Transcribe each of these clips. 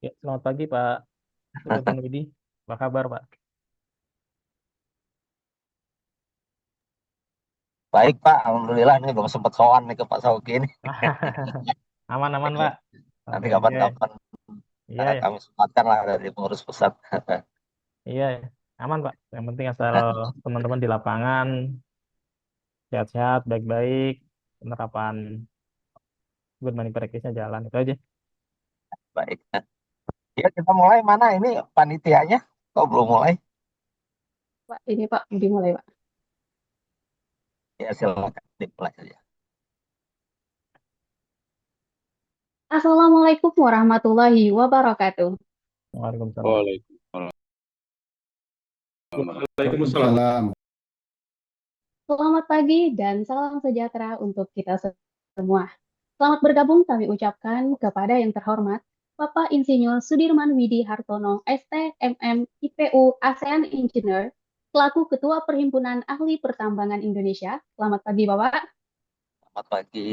Ya, selamat pagi Pak Sudirman Widi. Apa kabar Pak? Baik Pak, Alhamdulillah ini belum sempat sowan nih ke Pak Sauki ini. Aman-aman Nanti Pak. nanti Santai aja. kapan-kapan Iya ya, kami sempatkan lah dari pengurus pusat. iya ya. Aman Pak. Yang penting asal teman-teman di lapangan sehat-sehat, baik-baik, penerapan good money practice-nya jalan itu aja. Baik. Ya kita mulai mana ini panitianya? Kok belum mulai? Pak, ini Pak, dimulai Pak. Ya silakan dimulai saja. Assalamualaikum warahmatullahi wabarakatuh. Waalaikumsalam. Waalaikumsalam. Waalaikumsalam. Waalaikumsalam. Selamat pagi dan salam sejahtera untuk kita semua. Selamat bergabung kami ucapkan kepada yang terhormat Bapak Insinyur Sudirman Widi Hartono, STMM IPU ASEAN Engineer, selaku Ketua Perhimpunan Ahli Pertambangan Indonesia. Selamat pagi Bapak. Selamat pagi.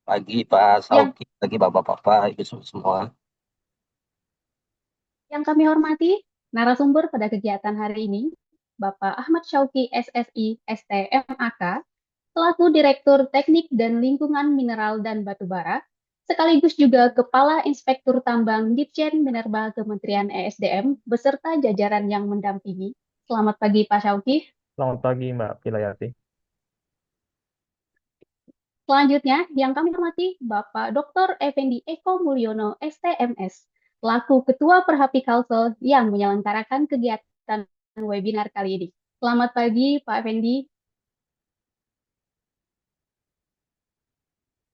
Pagi Pak Yang, Sauki, pagi Bapak-bapak, Ibu semua. yang kami hormati, narasumber pada kegiatan hari ini, Bapak Ahmad Syauki SSI STMAK, selaku Direktur Teknik dan Lingkungan Mineral dan Batubara, sekaligus juga Kepala Inspektur Tambang Ditjen Minerba Kementerian ESDM, beserta jajaran yang mendampingi. Selamat pagi Pak Syauki. Selamat pagi Mbak Pilayati. Selanjutnya, yang kami hormati Bapak Dr. Effendi Eko Mulyono, STMS, selaku Ketua Perhapi Kalsel yang menyelenggarakan kegiatan webinar kali ini. Selamat pagi Pak Effendi.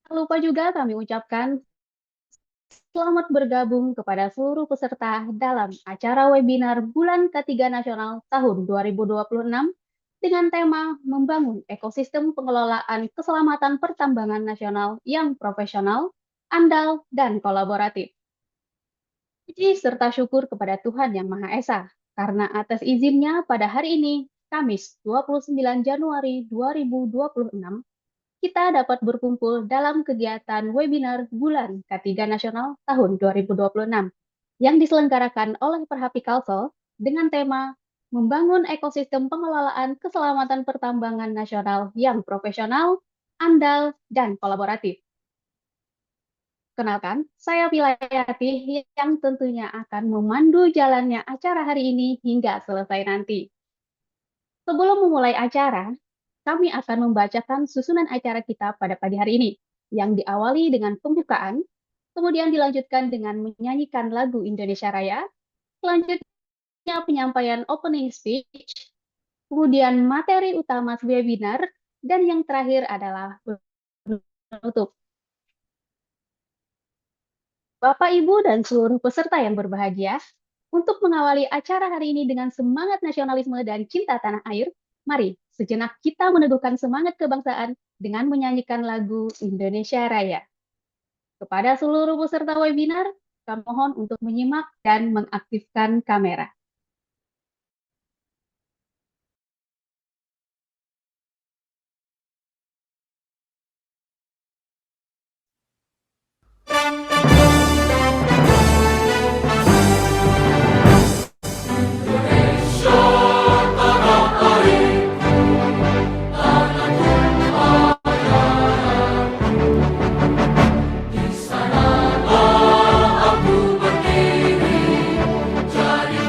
Tak lupa juga kami ucapkan selamat bergabung kepada seluruh peserta dalam acara webinar Bulan Ketiga Nasional tahun 2026 dengan tema Membangun Ekosistem Pengelolaan Keselamatan Pertambangan Nasional yang Profesional, Andal, dan Kolaboratif. Puji serta syukur kepada Tuhan Yang Maha Esa, karena atas izinnya pada hari ini, Kamis 29 Januari 2026, kita dapat berkumpul dalam kegiatan webinar Bulan K3 Nasional tahun 2026 yang diselenggarakan oleh Perhapi Kalsel dengan tema Membangun Ekosistem Pengelolaan Keselamatan Pertambangan Nasional yang Profesional, Andal, dan Kolaboratif. Kenalkan, saya Pilayati yang tentunya akan memandu jalannya acara hari ini hingga selesai nanti. Sebelum memulai acara, kami akan membacakan susunan acara kita pada pagi hari ini, yang diawali dengan pembukaan, kemudian dilanjutkan dengan menyanyikan lagu Indonesia Raya, selanjutnya penyampaian opening speech, kemudian materi utama webinar, dan yang terakhir adalah penutup. Bapak, Ibu, dan seluruh peserta yang berbahagia, untuk mengawali acara hari ini dengan semangat nasionalisme dan cinta tanah air, mari sejenak kita meneguhkan semangat kebangsaan dengan menyanyikan lagu Indonesia Raya. Kepada seluruh peserta webinar, kami mohon untuk menyimak dan mengaktifkan kamera. Di sana aku berdiri, jadi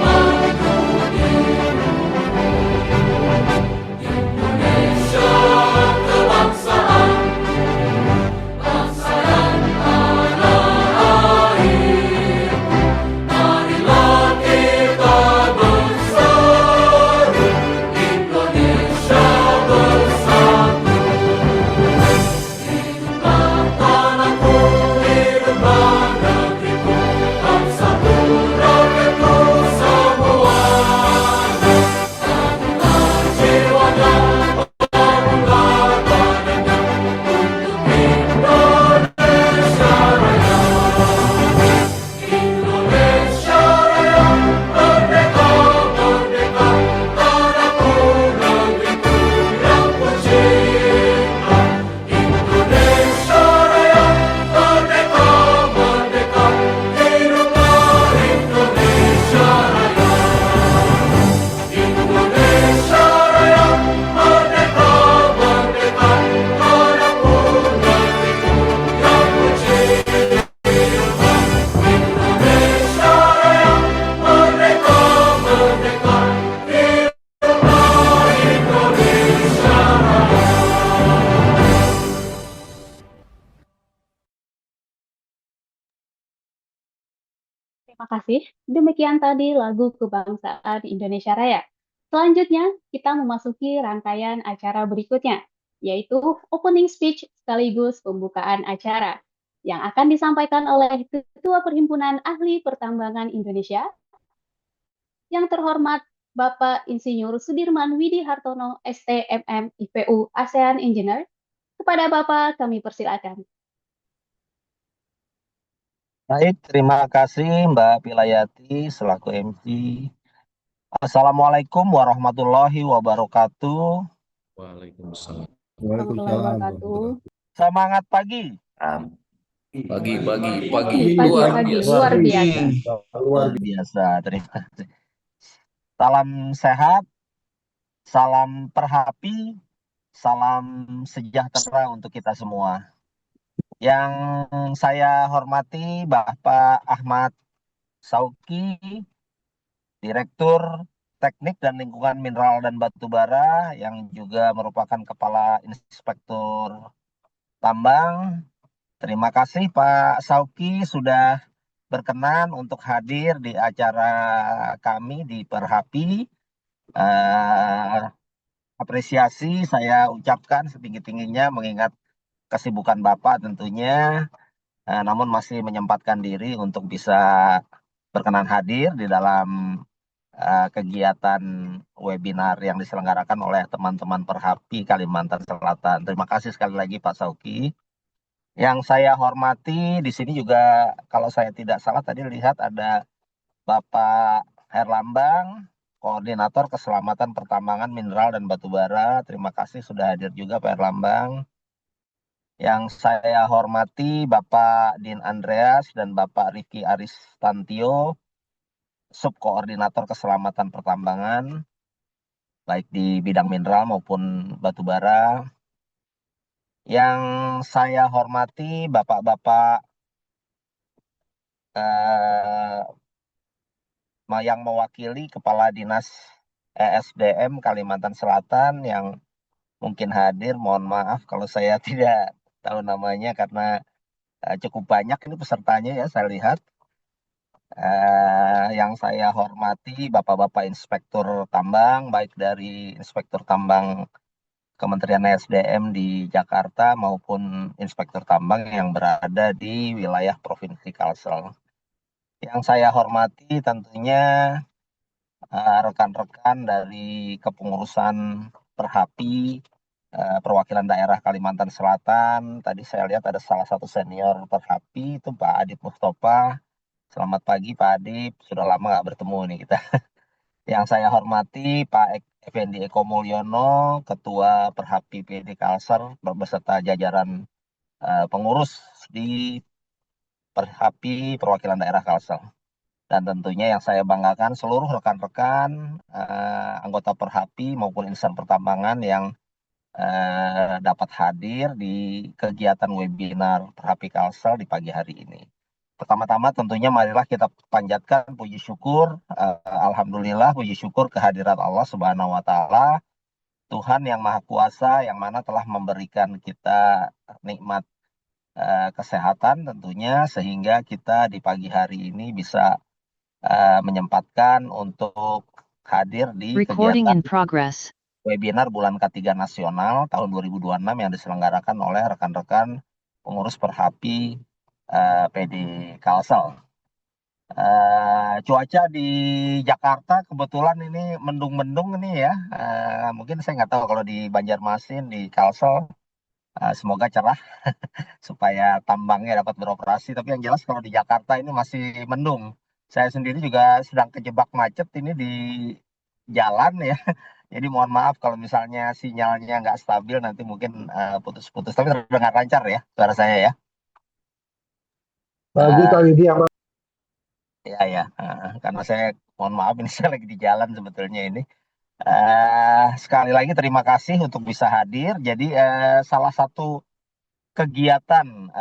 Terima kasih. Demikian tadi lagu Kebangsaan Indonesia Raya. Selanjutnya, kita memasuki rangkaian acara berikutnya, yaitu opening speech sekaligus pembukaan acara, yang akan disampaikan oleh Ketua Perhimpunan Ahli Pertambangan Indonesia, yang terhormat Bapak Insinyur Sudirman Widi Hartono, STMM IPU ASEAN Engineer. Kepada Bapak, kami persilakan. Baik, terima kasih Mbak Pilayati selaku MC. Assalamualaikum warahmatullahi wabarakatuh. Waalaikumsalam. Warahmatullahi wabarakatuh. Semangat pagi. Pagi, Luar Luar biasa. Luar biasa. Terima kasih. Salam sehat, salam perhapi, salam sejahtera untuk kita semua. Yang saya hormati Bapak Ahmad Sauki, Direktur Teknik dan Lingkungan Mineral dan Batu Bara, yang juga merupakan Kepala Inspektur Tambang. Terima kasih Pak Sauki sudah berkenan untuk hadir di acara kami di Perhapi. Apresiasi saya ucapkan setinggi-tingginya mengingat kesibukan Bapak tentunya, namun masih menyempatkan diri untuk bisa berkenan hadir di dalam kegiatan webinar yang diselenggarakan oleh teman-teman Perhapi Kalimantan Selatan. Terima kasih sekali lagi Pak Sauki. Yang saya hormati di sini juga, kalau saya tidak salah tadi lihat ada Bapak Herlambang, Koordinator Keselamatan Pertambangan Mineral dan Batu Bara. Terima kasih sudah hadir juga Pak Herlambang. Yang saya hormati Bapak Din Andreas dan Bapak Rifki Aristantio, Subkoordinator Keselamatan Pertambangan, baik di bidang mineral maupun batu bara. Yang saya hormati Bapak-Bapak yang mewakili Kepala Dinas ESDM Kalimantan Selatan yang mungkin hadir. Mohon maaf kalau saya tidak tahu namanya karena cukup banyak ini pesertanya ya saya lihat. Yang saya hormati Bapak-Bapak Inspektur Tambang, baik dari Inspektur Tambang Kementerian ESDM di Jakarta maupun Inspektur Tambang yang berada di wilayah Provinsi Kalsel. Yang saya hormati tentunya rekan-rekan dari kepengurusan Perhapi, perwakilan daerah Kalimantan Selatan. Tadi saya lihat ada salah satu senior Perhapi, itu Pak Adip Mustafa. Selamat pagi Pak Adip, sudah lama nggak bertemu nih kita. Yang saya hormati Pak Effendi Eko Mulyono, Ketua Perhapi PD Kalsel, beserta jajaran pengurus di Perhapi perwakilan daerah Kalsel. Dan tentunya yang saya banggakan seluruh rekan-rekan anggota Perhapi maupun insan pertambangan yang dapat hadir di kegiatan webinar Perhapi Kalsel di pagi hari ini. Pertama-tama tentunya marilah kita panjatkan puji syukur, alhamdulillah puji syukur kehadirat Allah Subhanahu wa taala, Tuhan yang Maha Kuasa yang mana telah memberikan kita nikmat kesehatan tentunya sehingga kita di pagi hari ini bisa menyempatkan untuk hadir di Recording kegiatan in progress. webinar Bulan K3 Nasional tahun 2026 yang diselenggarakan oleh rekan-rekan pengurus Perhapi PD Kalsel. Cuaca di Jakarta kebetulan ini mendung-mendung nih ya. Mungkin saya nggak tahu kalau di Banjarmasin, di Kalsel, semoga cerah supaya tambangnya dapat beroperasi. Tapi yang jelas kalau di Jakarta ini masih mendung. Saya sendiri juga sedang kejebak macet ini di jalan ya. Jadi mohon maaf kalau misalnya sinyalnya nggak stabil nanti mungkin putus-putus. Tapi terdengar lancar ya suara saya ya. Bagus Pak Widi, aman. Ya, karena saya mohon maaf ini saya lagi di jalan sebetulnya ini. Sekali lagi terima kasih untuk bisa hadir. Jadi salah satu kegiatan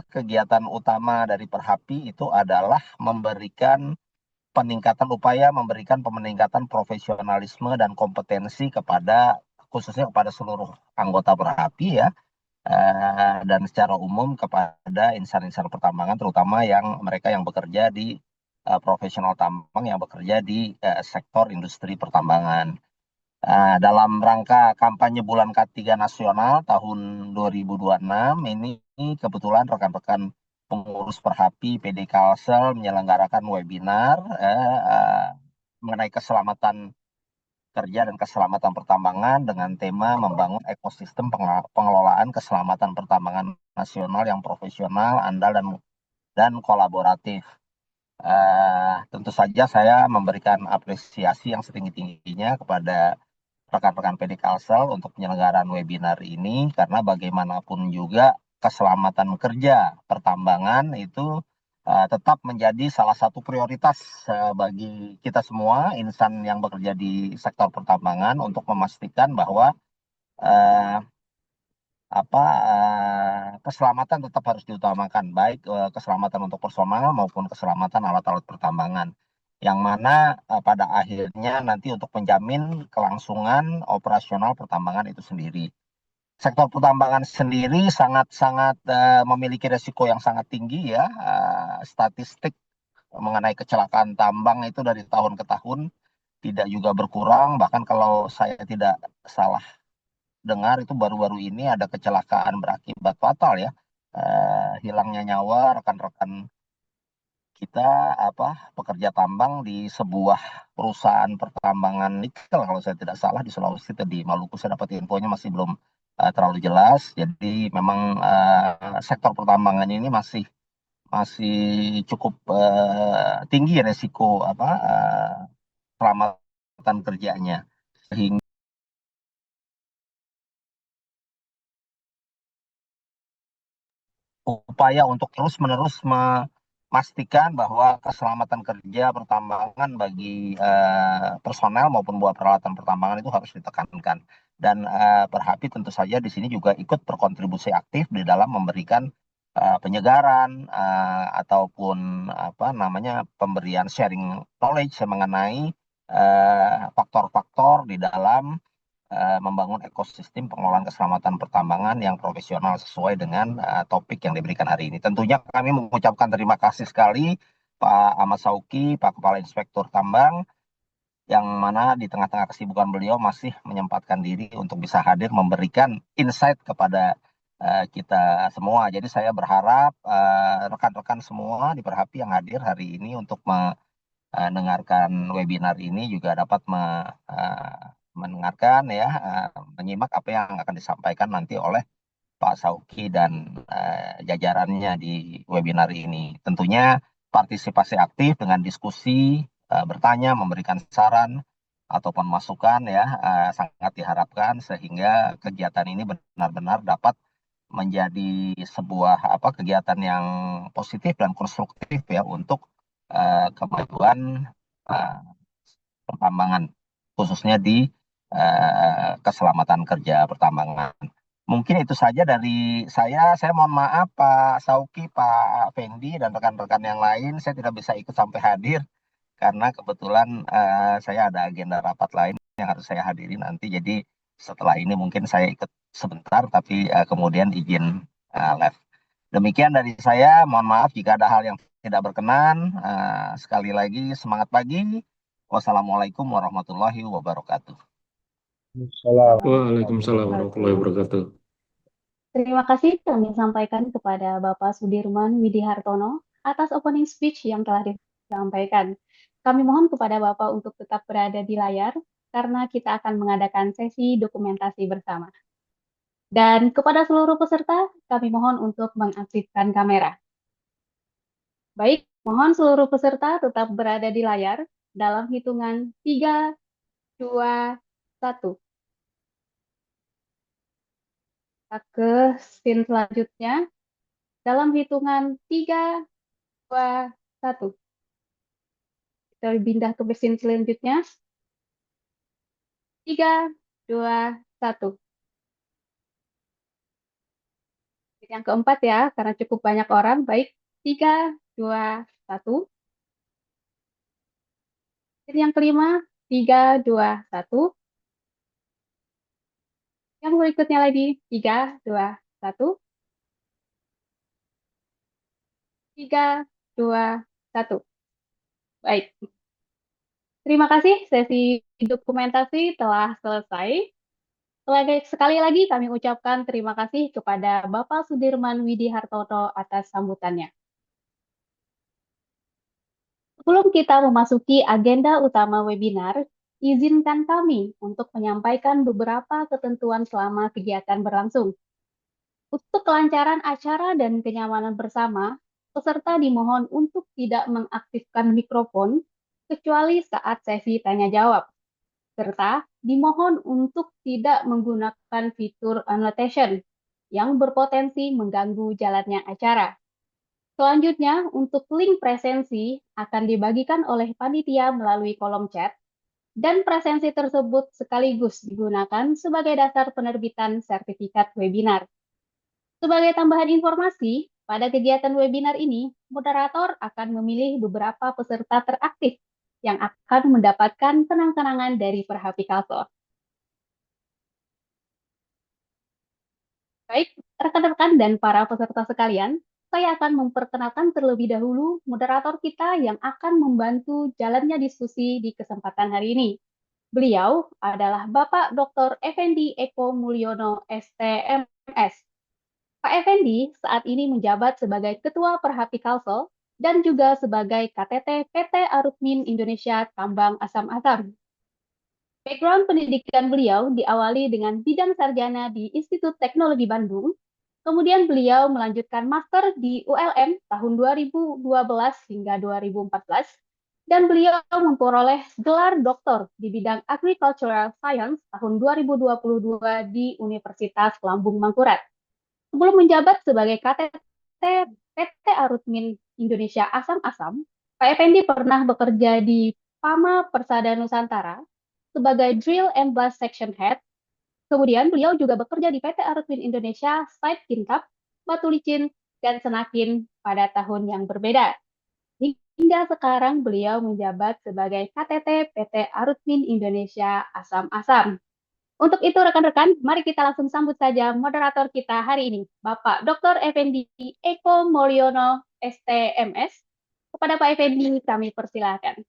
kegiatan utama dari Perhapi itu adalah memberikan peningkatan profesionalisme dan kompetensi khususnya kepada seluruh anggota Perhapi ya, dan secara umum kepada insan-insan pertambangan, terutama yang mereka yang bekerja di profesional tambang yang bekerja di sektor industri pertambangan. Dalam rangka kampanye Bulan K3 Nasional tahun 2026 ini kebetulan rekan-rekan pengurus Perhapi PD Kalsel menyelenggarakan webinar mengenai keselamatan kerja dan keselamatan pertambangan dengan tema membangun ekosistem pengelolaan keselamatan pertambangan nasional yang profesional, andal dan kolaboratif. Tentu saja saya memberikan apresiasi yang setinggi-tingginya kepada rekan-rekan PD Kalsel untuk penyelenggaraan webinar ini karena bagaimanapun juga keselamatan kerja pertambangan itu tetap menjadi salah satu prioritas bagi kita semua insan yang bekerja di sektor pertambangan untuk memastikan bahwa uh, keselamatan tetap harus diutamakan, baik keselamatan untuk personal maupun keselamatan alat-alat pertambangan, yang mana pada akhirnya nanti untuk menjamin kelangsungan operasional pertambangan itu sendiri. Sektor pertambangan sendiri sangat-sangat memiliki resiko yang sangat tinggi ya. Statistik mengenai kecelakaan tambang itu dari tahun ke tahun tidak juga berkurang, bahkan kalau saya tidak salah dengar itu baru-baru ini ada kecelakaan berakibat fatal ya. Hilangnya nyawa rekan-rekan kita pekerja tambang di sebuah perusahaan pertambangan nikel kalau saya tidak salah di Sulawesi atau di Maluku. Saya dapat infonya masih belum terlalu jelas. Jadi memang sektor pertambangan ini masih masih cukup tinggi resiko keselamatan kerjanya. Sehingga upaya untuk terus-menerus memastikan bahwa keselamatan kerja pertambangan bagi personel maupun buah peralatan pertambangan itu harus ditekankan. Dan Perhapi tentu saja di sini juga ikut berkontribusi aktif di dalam memberikan penyegaran ataupun pemberian sharing knowledge mengenai faktor-faktor di dalam membangun ekosistem pengelolaan keselamatan pertambangan yang profesional sesuai dengan topik yang diberikan hari ini. Tentunya kami mengucapkan terima kasih sekali Pak Ahmad Sauki, Pak Kepala Inspektur Tambang, yang mana di tengah-tengah kesibukan beliau masih menyempatkan diri untuk bisa hadir memberikan insight kepada kita semua. Jadi saya berharap rekan-rekan semua di Perhapi yang hadir hari ini untuk mendengarkan webinar ini juga dapat mendengarkan ya, menyimak apa yang akan disampaikan nanti oleh Pak Sauki dan jajarannya di webinar ini. Tentunya partisipasi aktif dengan diskusi, bertanya, memberikan saran ataupun masukan ya sangat diharapkan sehingga kegiatan ini benar-benar dapat menjadi sebuah kegiatan yang positif dan konstruktif ya untuk kemajuan uh, pertambangan, khususnya di keselamatan kerja pertambangan. Mungkin itu saja dari saya. Saya mohon maaf Pak Sauki, Pak Fendi, dan rekan-rekan yang lain. Saya tidak bisa ikut sampai hadir karena kebetulan saya ada agenda rapat lain yang harus saya hadiri nanti. Jadi setelah ini mungkin saya ikut sebentar, tapi kemudian izin live. Demikian dari saya. Mohon maaf jika ada hal yang tidak berkenan. Sekali lagi semangat pagi. Wassalamualaikum warahmatullahi wabarakatuh. Salam. Waalaikumsalam warahmatullahi wabarakatuh. Terima kasih kami sampaikan kepada Bapak Sudirman Widihartono atas opening speech yang telah disampaikan. Kami mohon kepada Bapak untuk tetap berada di layar karena kita akan mengadakan sesi dokumentasi bersama. Dan kepada seluruh peserta, kami mohon untuk mengaktifkan kamera. Baik, mohon seluruh peserta tetap berada di layar dalam hitungan 3, 2, 1. Kita ke scene selanjutnya. Dalam hitungan 3, 2, 1. Kita pindah ke scene selanjutnya. 3, 2, 1. Yang keempat ya, karena cukup banyak orang. Baik, 3, 2, 1. Yang kelima, 3, 2, 1. Yang berikutnya lagi, 3, 2, 1. 3, 2, 1. Baik. Terima kasih, sesi dokumentasi telah selesai. Sekali lagi kami ucapkan terima kasih kepada Bapak Sudirman Widihartono atas sambutannya. Sebelum kita memasuki agenda utama webinar, izinkan kami untuk menyampaikan beberapa ketentuan selama kegiatan berlangsung. Untuk kelancaran acara dan kenyamanan bersama, peserta dimohon untuk tidak mengaktifkan mikrofon kecuali saat sesi tanya jawab, serta dimohon untuk tidak menggunakan fitur annotation yang berpotensi mengganggu jalannya acara. Selanjutnya, untuk link presensi akan dibagikan oleh panitia melalui kolom chat, dan presensi tersebut sekaligus digunakan sebagai dasar penerbitan sertifikat webinar. Sebagai tambahan informasi, pada kegiatan webinar ini, moderator akan memilih beberapa peserta teraktif yang akan mendapatkan kenang-kenangan dari Perhapikalso. Baik, rekan-rekan dan para peserta sekalian, saya akan memperkenalkan terlebih dahulu moderator kita yang akan membantu jalannya diskusi di kesempatan hari ini. Beliau adalah Bapak Dr. Effendi Eko Mulyono, STMS. Pak Effendi saat ini menjabat sebagai Ketua Perhapikalso dan juga sebagai KTT PT Arutmin Indonesia Tambang Asam-Asam. Background pendidikan beliau diawali dengan bidang sarjana di Institut Teknologi Bandung. Kemudian beliau melanjutkan master di ULM tahun 2012 hingga 2014. Dan beliau memperoleh gelar doktor di bidang Agricultural Science tahun 2022 di Universitas Lambung Mangkurat. Sebelum menjabat sebagai KTT PT Arutmin Indonesia Asam-Asam, Pak Effendi pernah bekerja di Pama Persada Nusantara sebagai Drill and Blast Section Head. Kemudian beliau juga bekerja di PT Arutmin Indonesia Site Kintab, Batu Licin, dan Senakin pada tahun yang berbeda. Hingga sekarang beliau menjabat sebagai KTT PT Arutmin Indonesia Asam-Asam. Untuk itu rekan-rekan, mari kita langsung sambut saja moderator kita hari ini, Bapak Dr. Effendi Eko Mulyono, STMS. Kepada Pak Effendi kami persilakan.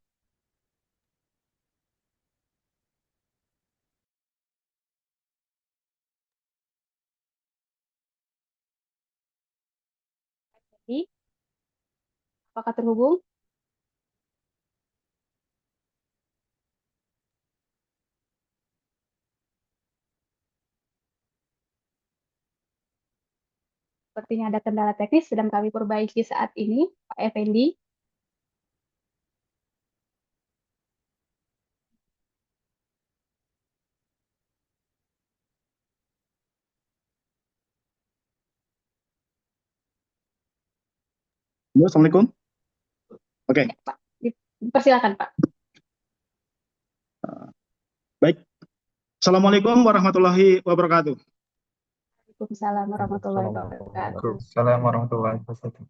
Apakah terhubung? Sepertinya ada kendala teknis, sedang kami perbaiki saat ini, Pak Effendi. Halo, Assalamualaikum. Oke. Pak, dipersilakan Pak. Baik. Assalamualaikum warahmatullahi wabarakatuh. Waalaikumsalam warahmatullahi wabarakatuh. Waalaikumsalam warahmatullahi wabarakatuh.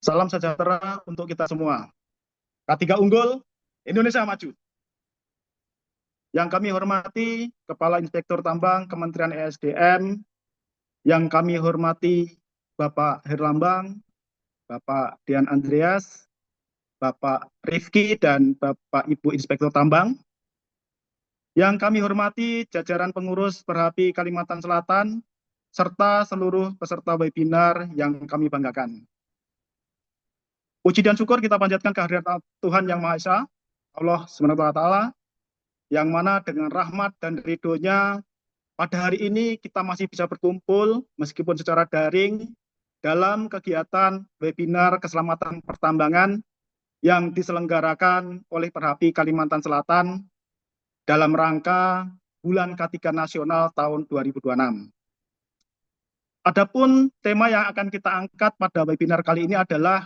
Salam sejahtera untuk kita semua. K3 unggul, Indonesia maju. Yang kami hormati Kepala Inspektur Tambang Kementerian ESDM, yang kami hormati Bapak Herlambang, Bapak Dian Andreas, Bapak Rifki, dan Bapak Ibu Inspektur Tambang. Yang kami hormati jajaran pengurus Perhapi Kalimantan Selatan, serta seluruh peserta webinar yang kami banggakan. Puji dan syukur kita panjatkan kehadiran Tuhan Yang Maha Esa, Allah SWT, yang mana dengan rahmat dan ridho-Nya, pada hari ini kita masih bisa berkumpul, meskipun secara daring, dalam kegiatan webinar keselamatan pertambangan yang diselenggarakan oleh Perhapi Kalimantan Selatan dalam rangka Bulan K3 Nasional tahun 2026. Adapun tema yang akan kita angkat pada webinar kali ini adalah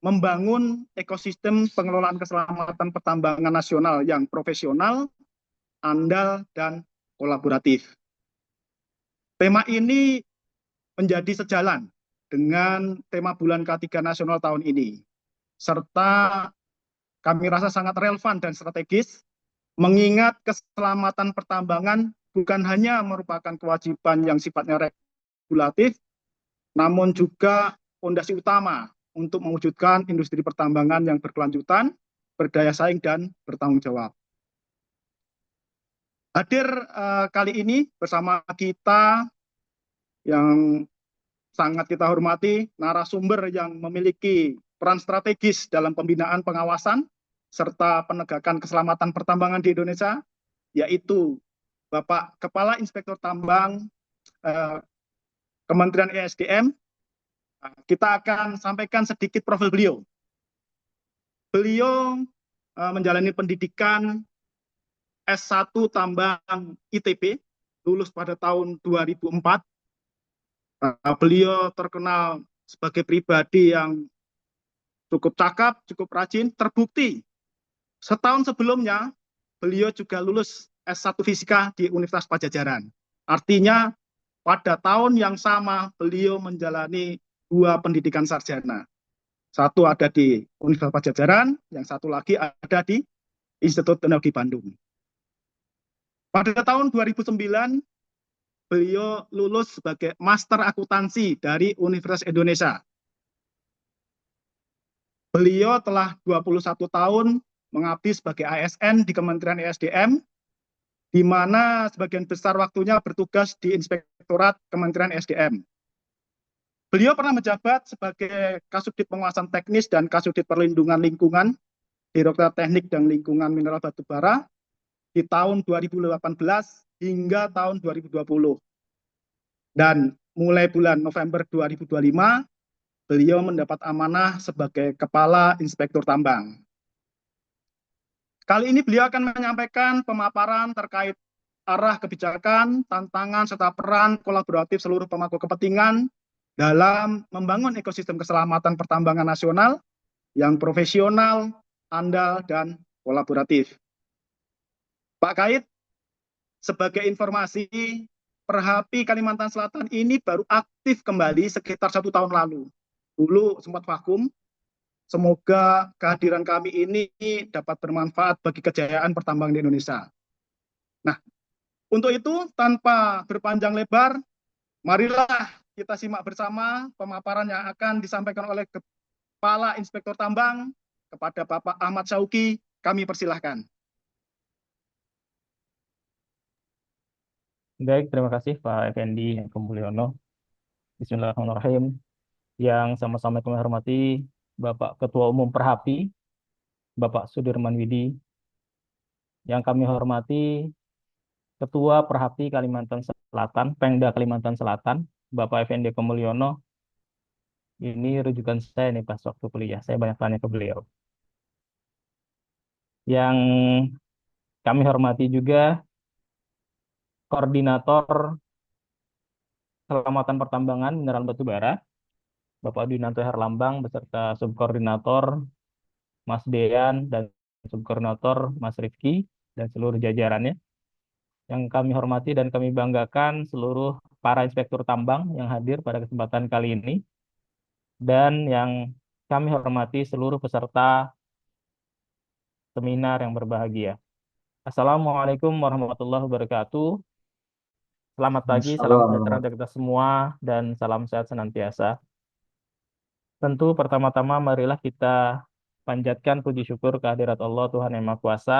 membangun ekosistem pengelolaan keselamatan pertambangan nasional yang profesional, andal, dan kolaboratif. Tema ini menjadi sejalan dengan tema Bulan K3 Nasional tahun ini, serta kami rasa sangat relevan dan strategis, mengingat keselamatan pertambangan bukan hanya merupakan kewajiban yang sifatnya regulatif, namun juga fondasi utama untuk mewujudkan industri pertambangan yang berkelanjutan, berdaya saing, dan bertanggung jawab. Hadir kali ini bersama kita yang sangat kita hormati, narasumber yang memiliki peran strategis dalam pembinaan pengawasan serta penegakan keselamatan pertambangan di Indonesia, yaitu Bapak Kepala Inspektur Tambang Kementerian ESDM. Kita akan sampaikan sedikit profil beliau. Beliau menjalani pendidikan S1 Tambang ITB, lulus pada tahun 2004. Beliau terkenal sebagai pribadi yang cukup cakap, cukup rajin, terbukti. Setahun sebelumnya, beliau juga lulus S1 Fisika di Universitas Padjadjaran. Artinya, pada tahun yang sama, beliau menjalani 2 pendidikan sarjana. Satu ada di Universitas Padjadjaran, yang satu lagi ada di Institut Teknologi Bandung. Pada tahun 2009, beliau lulus sebagai Master Akuntansi dari Universitas Indonesia. Beliau telah 21 tahun mengabdi sebagai ASN di Kementerian ESDM, di mana sebagian besar waktunya bertugas di Inspektorat Kementerian ESDM. Beliau pernah menjabat sebagai Kasubdit Penguasaan Teknis dan Kasubdit Perlindungan Lingkungan, Direktorat Teknik dan Lingkungan Mineral Batubara di tahun 2018 hingga tahun 2020. Dan mulai bulan November 2025, beliau mendapat amanah sebagai Kepala Inspektur Tambang. Kali ini beliau akan menyampaikan pemaparan terkait arah kebijakan, tantangan, serta peran kolaboratif seluruh pemangku kepentingan dalam membangun ekosistem keselamatan pertambangan nasional yang profesional, andal, dan kolaboratif. Pak Kait, sebagai informasi, Perhapi Kalimantan Selatan ini baru aktif kembali sekitar 1 tahun lalu. Dulu sempat vakum. Semoga kehadiran kami ini dapat bermanfaat bagi kejayaan pertambangan di Indonesia. Nah, untuk itu tanpa berpanjang lebar, marilah kita simak bersama pemaparan yang akan disampaikan oleh Kepala Inspektur Tambang kepada Bapak Ahmad Syauqi. Kami persilahkan. Baik, terima kasih Pak Effendi Mulyono. Bismillahirrahmanirrahim. Yang sama-sama kami hormati Bapak Ketua Umum Perhapi, Bapak Sudirman Widi. Yang kami hormati Ketua Perhapi Kalimantan Selatan, Pengda Kalimantan Selatan, Bapak Effendi Mulyono. Ini rujukan saya nih pas waktu kuliah. Saya banyak tanya ke beliau. Yang kami hormati juga Koordinator Keselamatan Pertambangan Mineral Batubara, Bapak Dwinanto Herlambang, beserta Subkoordinator Mas Dean dan Subkoordinator Mas Rifki dan seluruh jajarannya. Yang kami hormati dan kami banggakan seluruh para inspektur tambang yang hadir pada kesempatan kali ini. Dan yang kami hormati seluruh peserta seminar yang berbahagia. Assalamualaikum warahmatullahi wabarakatuh. Selamat pagi, salam sejahtera untuk kita semua, dan salam sehat senantiasa. Tentu pertama-tama marilah kita panjatkan puji syukur kehadirat Allah Tuhan Yang Maha Kuasa,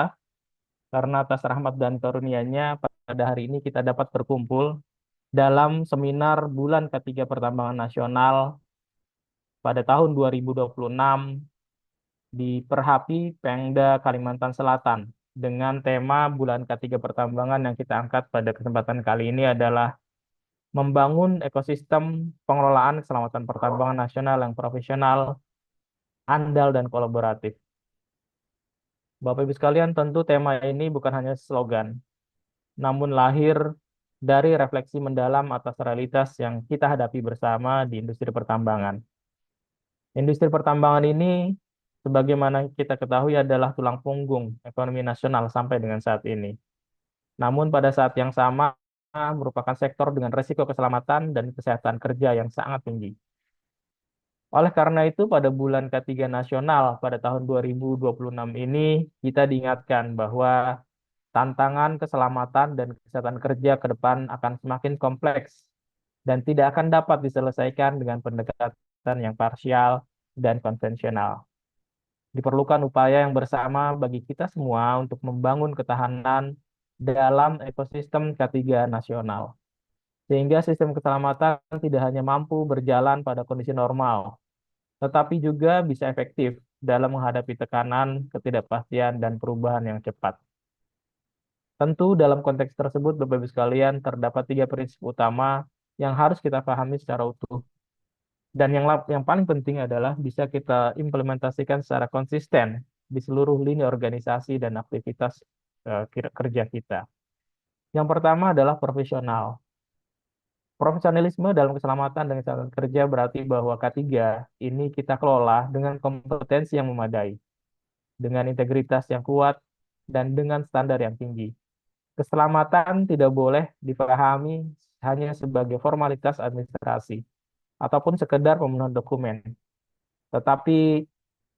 karena atas rahmat dan karunia-Nya pada hari ini kita dapat berkumpul dalam seminar Bulan Ketiga Pertambangan Nasional pada tahun 2026 di Perhapi Pengda Kalimantan Selatan, dengan tema Bulan Ketiga Pertambangan yang kita angkat pada kesempatan kali ini adalah membangun ekosistem pengelolaan keselamatan pertambangan nasional yang profesional, andal, dan kolaboratif. Bapak Ibu sekalian, tentu tema ini bukan hanya slogan, namun lahir dari refleksi mendalam atas realitas yang kita hadapi bersama di industri pertambangan. Industri pertambangan ini, sebagaimana kita ketahui, adalah tulang punggung ekonomi nasional sampai dengan saat ini. Namun pada saat yang sama merupakan sektor dengan risiko keselamatan dan kesehatan kerja yang sangat tinggi. Oleh karena itu, pada bulan ketiga nasional pada tahun 2026 ini, kita diingatkan bahwa tantangan keselamatan dan kesehatan kerja ke depan akan semakin kompleks dan tidak akan dapat diselesaikan dengan pendekatan yang parsial dan konvensional. Diperlukan upaya yang bersama bagi kita semua untuk membangun ketahanan dalam ekosistem K3 nasional, sehingga sistem keselamatan tidak hanya mampu berjalan pada kondisi normal, tetapi juga bisa efektif dalam menghadapi tekanan, ketidakpastian, dan perubahan yang cepat. Tentu dalam konteks tersebut, Bapak Ibu sekalian, terdapat 3 prinsip utama yang harus kita pahami secara utuh. Dan yang paling penting adalah bisa kita implementasikan secara konsisten di seluruh lini organisasi dan aktivitas kerja kita. Yang pertama adalah profesional. Profesionalisme dalam keselamatan dan kesehatan kerja berarti bahwa K3 ini kita kelola dengan kompetensi yang memadai, dengan integritas yang kuat, dan dengan standar yang tinggi. Keselamatan tidak boleh dipahami hanya sebagai formalitas administrasi ataupun sekedar pemenuhan dokumen, tetapi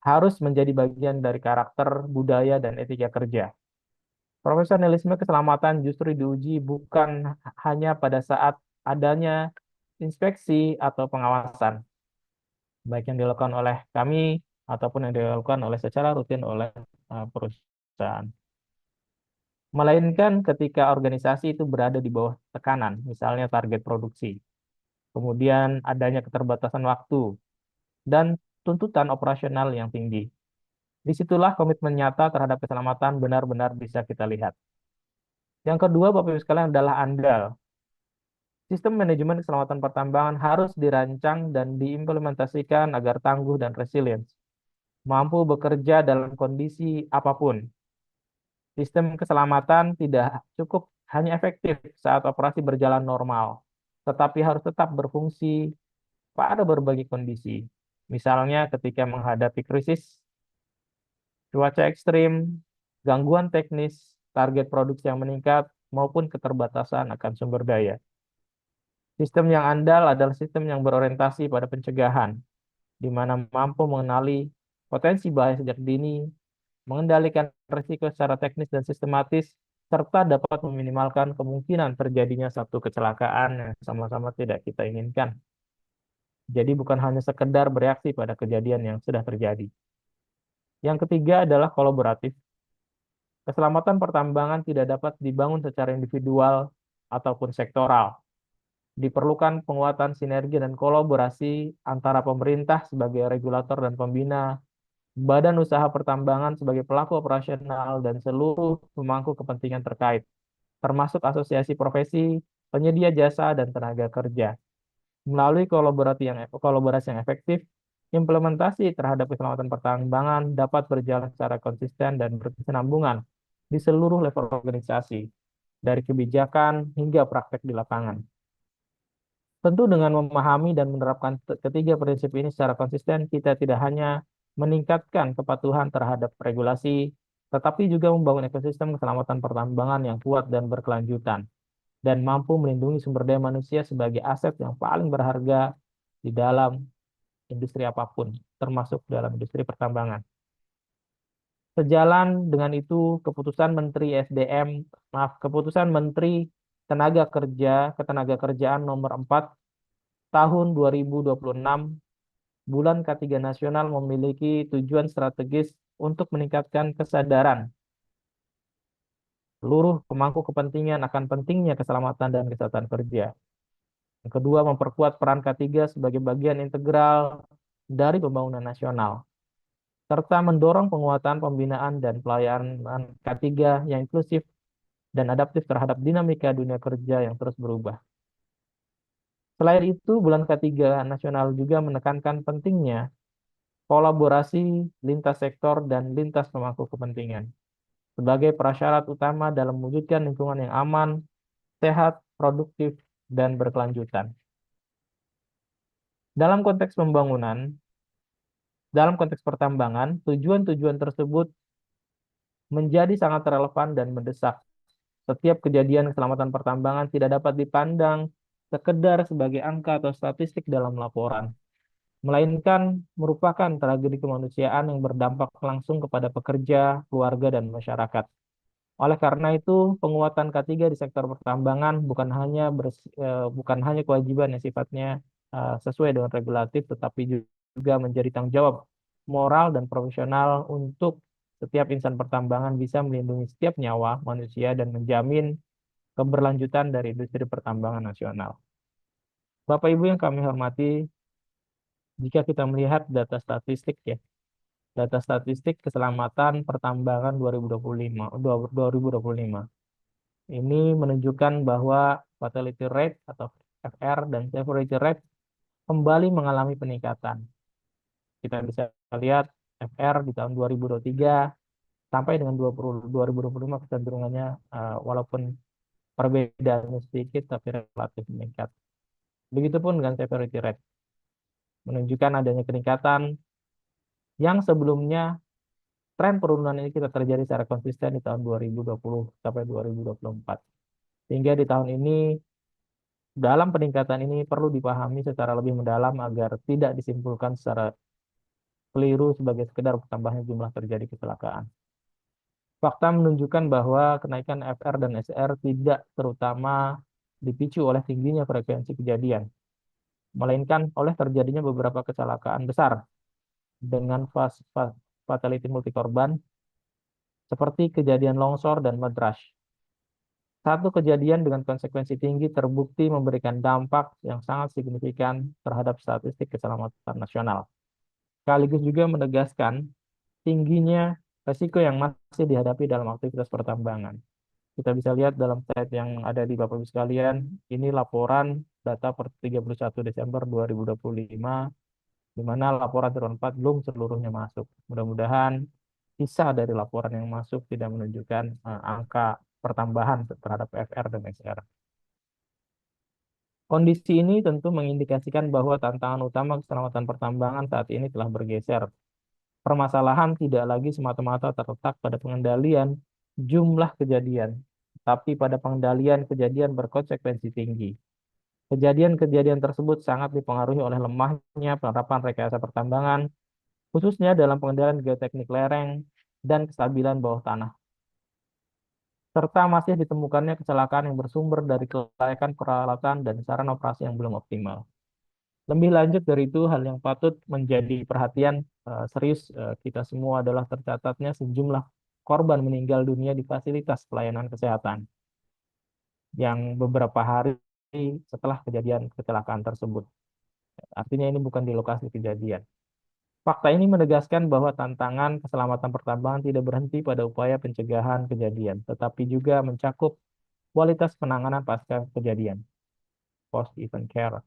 harus menjadi bagian dari karakter, budaya, dan etika kerja. Profesionalisme keselamatan justru diuji bukan hanya pada saat adanya inspeksi atau pengawasan, baik yang dilakukan oleh kami ataupun yang dilakukan secara rutin oleh perusahaan. Melainkan ketika organisasi itu berada di bawah tekanan, misalnya target produksi, kemudian adanya keterbatasan waktu, dan tuntutan operasional yang tinggi. Disitulah komitmen nyata terhadap keselamatan benar-benar bisa kita lihat. Yang kedua, Bapak Ibu sekalian, adalah andal. Sistem manajemen keselamatan pertambangan harus dirancang dan diimplementasikan agar tangguh dan resilient, mampu bekerja dalam kondisi apapun. Sistem keselamatan tidak cukup hanya efektif saat operasi berjalan normal, tetapi harus tetap berfungsi pada berbagai kondisi. Misalnya ketika menghadapi krisis, cuaca ekstrim, gangguan teknis, target produksi yang meningkat, maupun keterbatasan akan sumber daya. Sistem yang andal adalah sistem yang berorientasi pada pencegahan, di mana mampu mengenali potensi bahaya sejak dini, mengendalikan risiko secara teknis dan sistematis, serta dapat meminimalkan kemungkinan terjadinya satu kecelakaan yang sama-sama tidak kita inginkan. Jadi bukan hanya sekedar bereaksi pada kejadian yang sudah terjadi. Yang ketiga adalah kolaboratif. Keselamatan pertambangan tidak dapat dibangun secara individual ataupun sektoral. Diperlukan penguatan sinergi dan kolaborasi antara pemerintah sebagai regulator dan pembina, badan usaha pertambangan sebagai pelaku operasional, dan seluruh pemangku kepentingan terkait, termasuk asosiasi profesi, penyedia jasa, dan tenaga kerja. Melalui kolaborasi yang efektif, implementasi terhadap keselamatan pertambangan dapat berjalan secara konsisten dan berkesinambungan di seluruh level organisasi, dari kebijakan hingga praktek di lapangan. Tentu dengan memahami dan menerapkan ketiga prinsip ini secara konsisten, kita tidak hanya meningkatkan kepatuhan terhadap regulasi, tetapi juga membangun ekosistem keselamatan pertambangan yang kuat dan berkelanjutan, dan mampu melindungi sumber daya manusia sebagai aset yang paling berharga di dalam industri apapun, termasuk dalam industri pertambangan. Sejalan dengan itu, keputusan Menteri Ketenagakerjaan nomor 4 tahun 2026, Bulan K3 Nasional memiliki tujuan strategis untuk meningkatkan kesadaran seluruh pemangku kepentingan akan pentingnya keselamatan dan kesehatan kerja. Yang kedua, memperkuat peran K3 sebagai bagian integral dari pembangunan nasional, serta mendorong penguatan pembinaan dan pelayanan K3 yang inklusif dan adaptif terhadap dinamika dunia kerja yang terus berubah. Selain itu, Bulan K3 Nasional juga menekankan pentingnya kolaborasi lintas sektor dan lintas pemangku kepentingan sebagai prasyarat utama dalam mewujudkan lingkungan yang aman, sehat, produktif, dan berkelanjutan. Dalam konteks pertambangan, tujuan-tujuan tersebut menjadi sangat relevan dan mendesak. Setiap kejadian keselamatan pertambangan tidak dapat dipandang sekedar sebagai angka atau statistik dalam laporan, melainkan merupakan tragedi kemanusiaan yang berdampak langsung kepada pekerja, keluarga, dan masyarakat. Oleh karena itu, penguatan K3 di sektor pertambangan bukan hanya kewajiban yang sifatnya sesuai dengan regulatif, tetapi juga menjadi tanggung jawab moral dan profesional untuk setiap insan pertambangan bisa melindungi setiap nyawa manusia dan menjamin keberlanjutan dari industri pertambangan nasional. Bapak Ibu yang kami hormati, jika kita melihat data statistik ya, data statistik keselamatan pertambangan 2025 ini menunjukkan bahwa fatality rate atau FR dan severity rate kembali mengalami peningkatan. Kita bisa lihat FR di tahun 2023 sampai dengan 2025 kecenderungannya walaupun perbedaannya sedikit tapi relatif meningkat. Begitupun dengan severity rate, menunjukkan adanya peningkatan yang sebelumnya tren penurunan ini kita terjadi secara konsisten di tahun 2020 sampai 2024. Sehingga di tahun ini, dalam peningkatan ini perlu dipahami secara lebih mendalam agar tidak disimpulkan secara keliru sebagai sekedar bertambahnya jumlah terjadi kecelakaan. Fakta menunjukkan bahwa kenaikan FR dan SR tidak terutama dipicu oleh tingginya frekuensi kejadian, melainkan oleh terjadinya beberapa kecelakaan besar dengan fatality multi korban seperti kejadian longsor dan mud rush. Satu kejadian dengan konsekuensi tinggi terbukti memberikan dampak yang sangat signifikan terhadap statistik keselamatan nasional. Sekaligus juga menegaskan tingginya resiko yang masih dihadapi dalam aktivitas pertambangan. Kita bisa lihat dalam slide yang ada di Bapak Ibu sekalian, ini laporan data per 31 Desember 2025, di mana laporan triwulan 4 belum seluruhnya masuk. Mudah-mudahan sisa dari laporan yang masuk tidak menunjukkan angka pertambahan terhadap FR dan SR. Kondisi ini tentu mengindikasikan bahwa tantangan utama keselamatan pertambangan saat ini telah bergeser. Permasalahan tidak lagi semata-mata terletak pada pengendalian jumlah kejadian, tapi pada pengendalian kejadian berkonsekuensi tinggi. Kejadian-kejadian tersebut sangat dipengaruhi oleh lemahnya penerapan rekayasa pertambangan, khususnya dalam pengendalian geoteknik lereng dan kestabilan bawah tanah, serta masih ditemukannya kecelakaan yang bersumber dari kelayakan peralatan dan sarana operasi yang belum optimal. Lebih lanjut dari itu, hal yang patut menjadi perhatian serius kita semua adalah tercatatnya sejumlah korban meninggal dunia di fasilitas pelayanan kesehatan yang beberapa hari setelah kejadian kecelakaan tersebut. Artinya ini bukan di lokasi kejadian. Fakta ini menegaskan bahwa tantangan keselamatan pertambangan tidak berhenti pada upaya pencegahan kejadian, tetapi juga mencakup kualitas penanganan pasca kejadian, post-event care.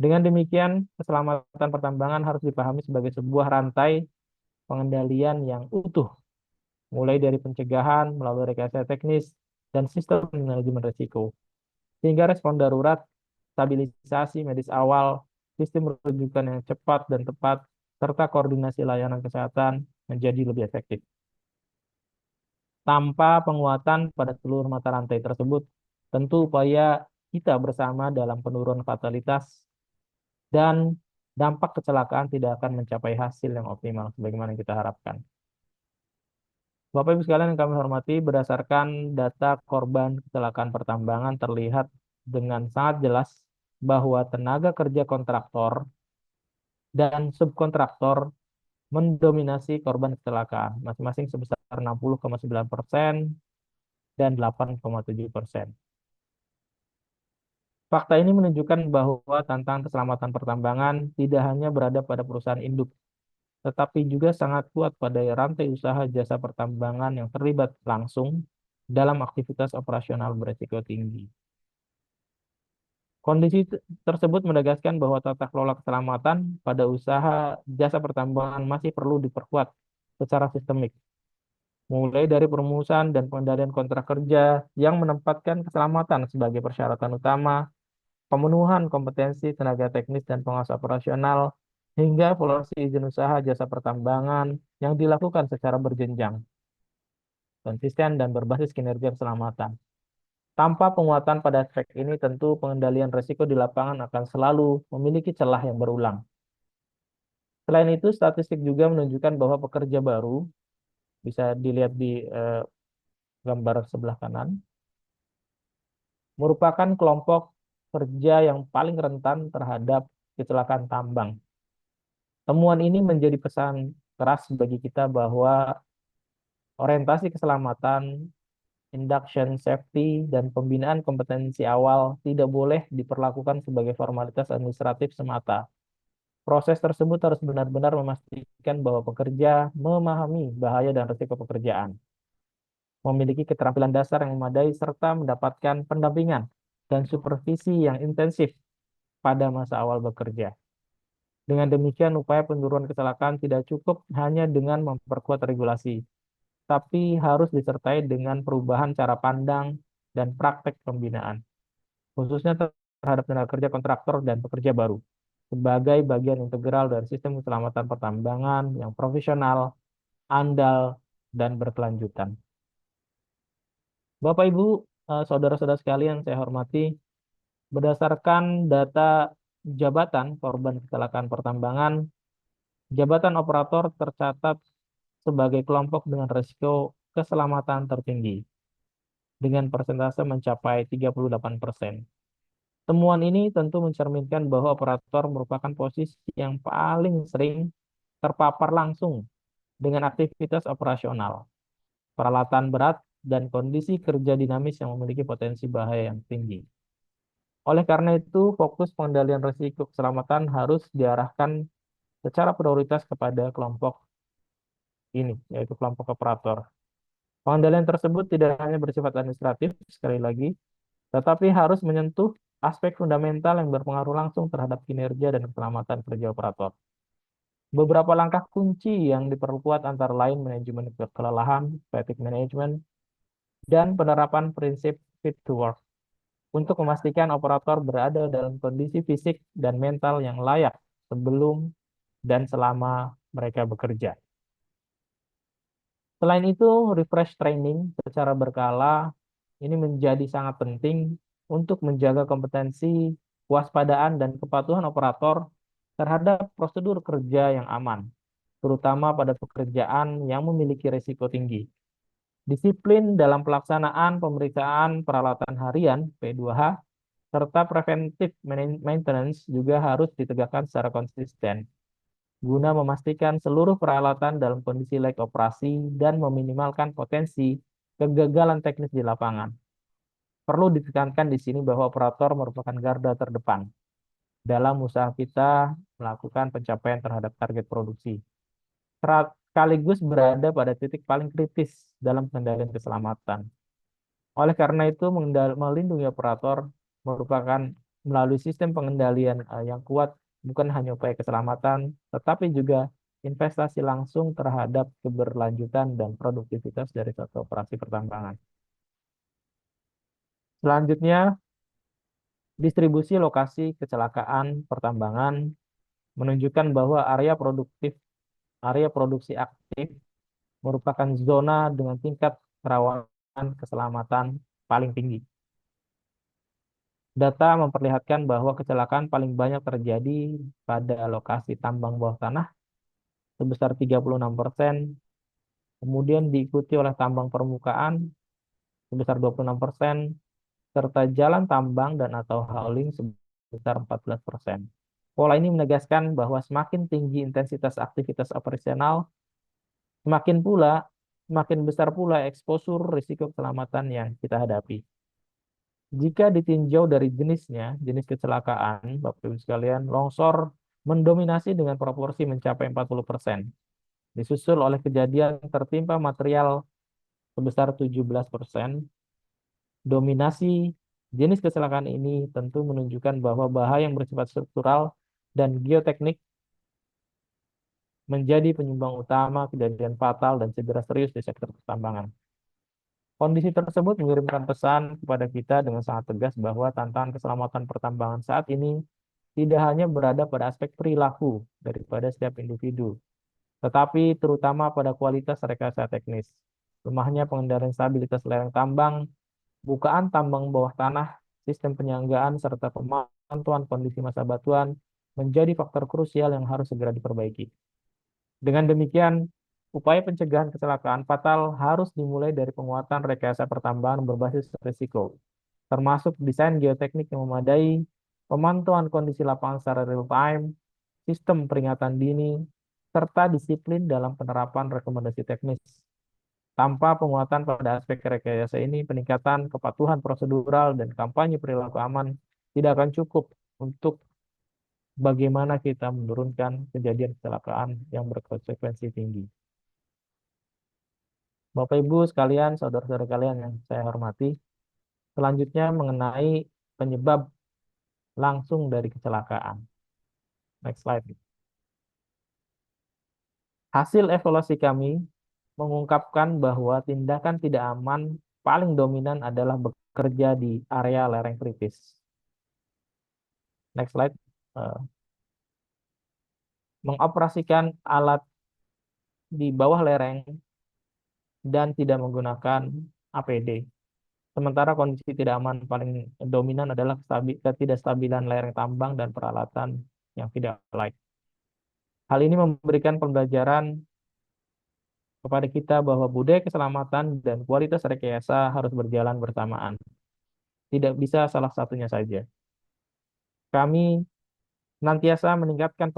Dengan demikian, keselamatan pertambangan harus dipahami sebagai sebuah rantai pengendalian yang utuh, mulai dari pencegahan melalui rekayasa teknis dan sistem manajemen risiko, sehingga respon darurat, stabilisasi medis awal, sistem rujukan yang cepat dan tepat, serta koordinasi layanan kesehatan menjadi lebih efektif. Tanpa penguatan pada seluruh mata rantai tersebut, tentu upaya kita bersama dalam penurunan fatalitas dan dampak kecelakaan tidak akan mencapai hasil yang optimal sebagaimana yang kita harapkan. Bapak Ibu sekalian yang kami hormati, berdasarkan data korban kecelakaan pertambangan terlihat dengan sangat jelas bahwa tenaga kerja kontraktor dan subkontraktor mendominasi korban kecelakaan, masing-masing sebesar 60,9% dan 8,7%. Fakta ini menunjukkan bahwa tantangan keselamatan pertambangan tidak hanya berada pada perusahaan induk, tetapi juga sangat kuat pada rantai usaha jasa pertambangan yang terlibat langsung dalam aktivitas operasional beresiko tinggi. Kondisi tersebut menegaskan bahwa tata kelola keselamatan pada usaha jasa pertambangan masih perlu diperkuat secara sistemik, mulai dari perumusan dan pengendalian kontrak kerja yang menempatkan keselamatan sebagai persyaratan utama, pemenuhan kompetensi tenaga teknis dan pengawas operasional, hingga evaluasi izin usaha jasa pertambangan yang dilakukan secara berjenjang, konsisten, dan berbasis kinerja keselamatan. Tanpa penguatan pada aspek ini, tentu pengendalian risiko di lapangan akan selalu memiliki celah yang berulang. Selain itu, statistik juga menunjukkan bahwa pekerja baru, bisa dilihat di gambar sebelah kanan, merupakan kelompok kerja yang paling rentan terhadap kecelakaan tambang. Temuan ini menjadi pesan keras bagi kita bahwa orientasi keselamatan, induction safety, dan pembinaan kompetensi awal tidak boleh diperlakukan sebagai formalitas administratif semata. Proses tersebut harus benar-benar memastikan bahwa pekerja memahami bahaya dan risiko pekerjaan, memiliki keterampilan dasar yang memadai, serta mendapatkan pendampingan dan supervisi yang intensif pada masa awal bekerja. Dengan demikian, upaya penurunan kecelakaan tidak cukup hanya dengan memperkuat regulasi, tapi harus disertai dengan perubahan cara pandang dan praktek pembinaan, khususnya terhadap tenaga kerja kontraktor dan pekerja baru, sebagai bagian integral dari sistem keselamatan pertambangan yang profesional, andal, dan berkelanjutan. Bapak, Ibu, saudara-saudara sekalian saya hormati, berdasarkan data jabatan korban kecelakaan pertambangan, jabatan operator tercatat sebagai kelompok dengan risiko keselamatan tertinggi, dengan persentase mencapai 38%. Temuan ini tentu mencerminkan bahwa operator merupakan posisi yang paling sering terpapar langsung dengan aktivitas operasional, peralatan berat, dan kondisi kerja dinamis yang memiliki potensi bahaya yang tinggi. Oleh karena itu, fokus pengendalian risiko keselamatan harus diarahkan secara prioritas kepada kelompok ini, yaitu kelompok operator. Pengendalian tersebut tidak hanya bersifat administratif, sekali lagi, tetapi harus menyentuh aspek fundamental yang berpengaruh langsung terhadap kinerja dan keselamatan kerja operator. Beberapa langkah kunci yang diperkuat antara lain manajemen kelelahan, fatigue management, dan penerapan prinsip fit to work untuk memastikan operator berada dalam kondisi fisik dan mental yang layak sebelum dan selama mereka bekerja. Selain itu, refresh training secara berkala ini menjadi sangat penting untuk menjaga kompetensi, kewaspadaan, dan kepatuhan operator terhadap prosedur kerja yang aman, terutama pada pekerjaan yang memiliki risiko tinggi. Disiplin dalam pelaksanaan pemeriksaan peralatan harian P2H serta preventive maintenance juga harus ditegakkan secara konsisten guna memastikan seluruh peralatan dalam kondisi layak operasi dan meminimalkan potensi kegagalan teknis di lapangan. Perlu ditekankan di sini bahwa operator merupakan garda terdepan dalam usaha kita melakukan pencapaian terhadap target produksi, sekaligus berada pada titik paling kritis dalam pengendalian keselamatan. Oleh karena itu, melindungi operator merupakan melalui sistem pengendalian yang kuat, bukan hanya upaya keselamatan, tetapi juga investasi langsung terhadap keberlanjutan dan produktivitas dari suatu operasi pertambangan. Selanjutnya, distribusi lokasi kecelakaan pertambangan menunjukkan bahwa area produksi aktif merupakan zona dengan tingkat kerawanan keselamatan paling tinggi. Data memperlihatkan bahwa kecelakaan paling banyak terjadi pada lokasi tambang bawah tanah sebesar 36%, kemudian diikuti oleh tambang permukaan sebesar 26%, serta jalan tambang dan atau hauling sebesar 14%. Pola ini menegaskan bahwa semakin tinggi intensitas aktivitas operasional, semakin besar pula eksposur risiko keselamatan yang kita hadapi. Jika ditinjau dari jenis kecelakaan, Bapak Ibu sekalian, longsor mendominasi dengan proporsi mencapai 40%, disusul oleh kejadian tertimpa material sebesar 17%. Dominasi jenis kecelakaan ini tentu menunjukkan bahwa bahaya yang bersifat struktural dan geoteknik menjadi penyumbang utama kejadian fatal dan cedera serius di sektor pertambangan. Kondisi tersebut mengirimkan pesan kepada kita dengan sangat tegas bahwa tantangan keselamatan pertambangan saat ini tidak hanya berada pada aspek perilaku daripada setiap individu, tetapi terutama pada kualitas rekayasa teknis, lemahnya pengendalian stabilitas lereng tambang, bukaan tambang bawah tanah, sistem penyanggaan, serta pemantauan kondisi massa batuan menjadi faktor krusial yang harus segera diperbaiki. Dengan demikian, Upaya pencegahan kecelakaan fatal harus dimulai dari penguatan rekayasa pertambangan berbasis risiko, termasuk desain geoteknik yang memadai, pemantauan kondisi lapangan secara real time, sistem peringatan dini, serta disiplin dalam penerapan rekomendasi teknis. Tanpa penguatan pada aspek rekayasa ini, peningkatan kepatuhan prosedural dan kampanye perilaku aman tidak akan cukup untuk bagaimana kita menurunkan kejadian kecelakaan yang berkonsekuensi tinggi. Bapak Ibu sekalian, saudara-saudara kalian yang saya hormati, selanjutnya mengenai penyebab langsung dari kecelakaan. Next slide. Hasil evaluasi kami mengungkapkan bahwa tindakan tidak aman paling dominan adalah bekerja di area lereng kritis. Next slide. Mengoperasikan alat di bawah lereng dan tidak menggunakan APD. Sementara kondisi tidak aman paling dominan adalah ketidakstabilan lereng tambang dan peralatan yang tidak layak. Hal ini memberikan pembelajaran kepada kita bahwa budaya keselamatan dan kualitas rekayasa harus berjalan bersamaan. Tidak bisa salah satunya saja. Kami senantiasa mengingatkan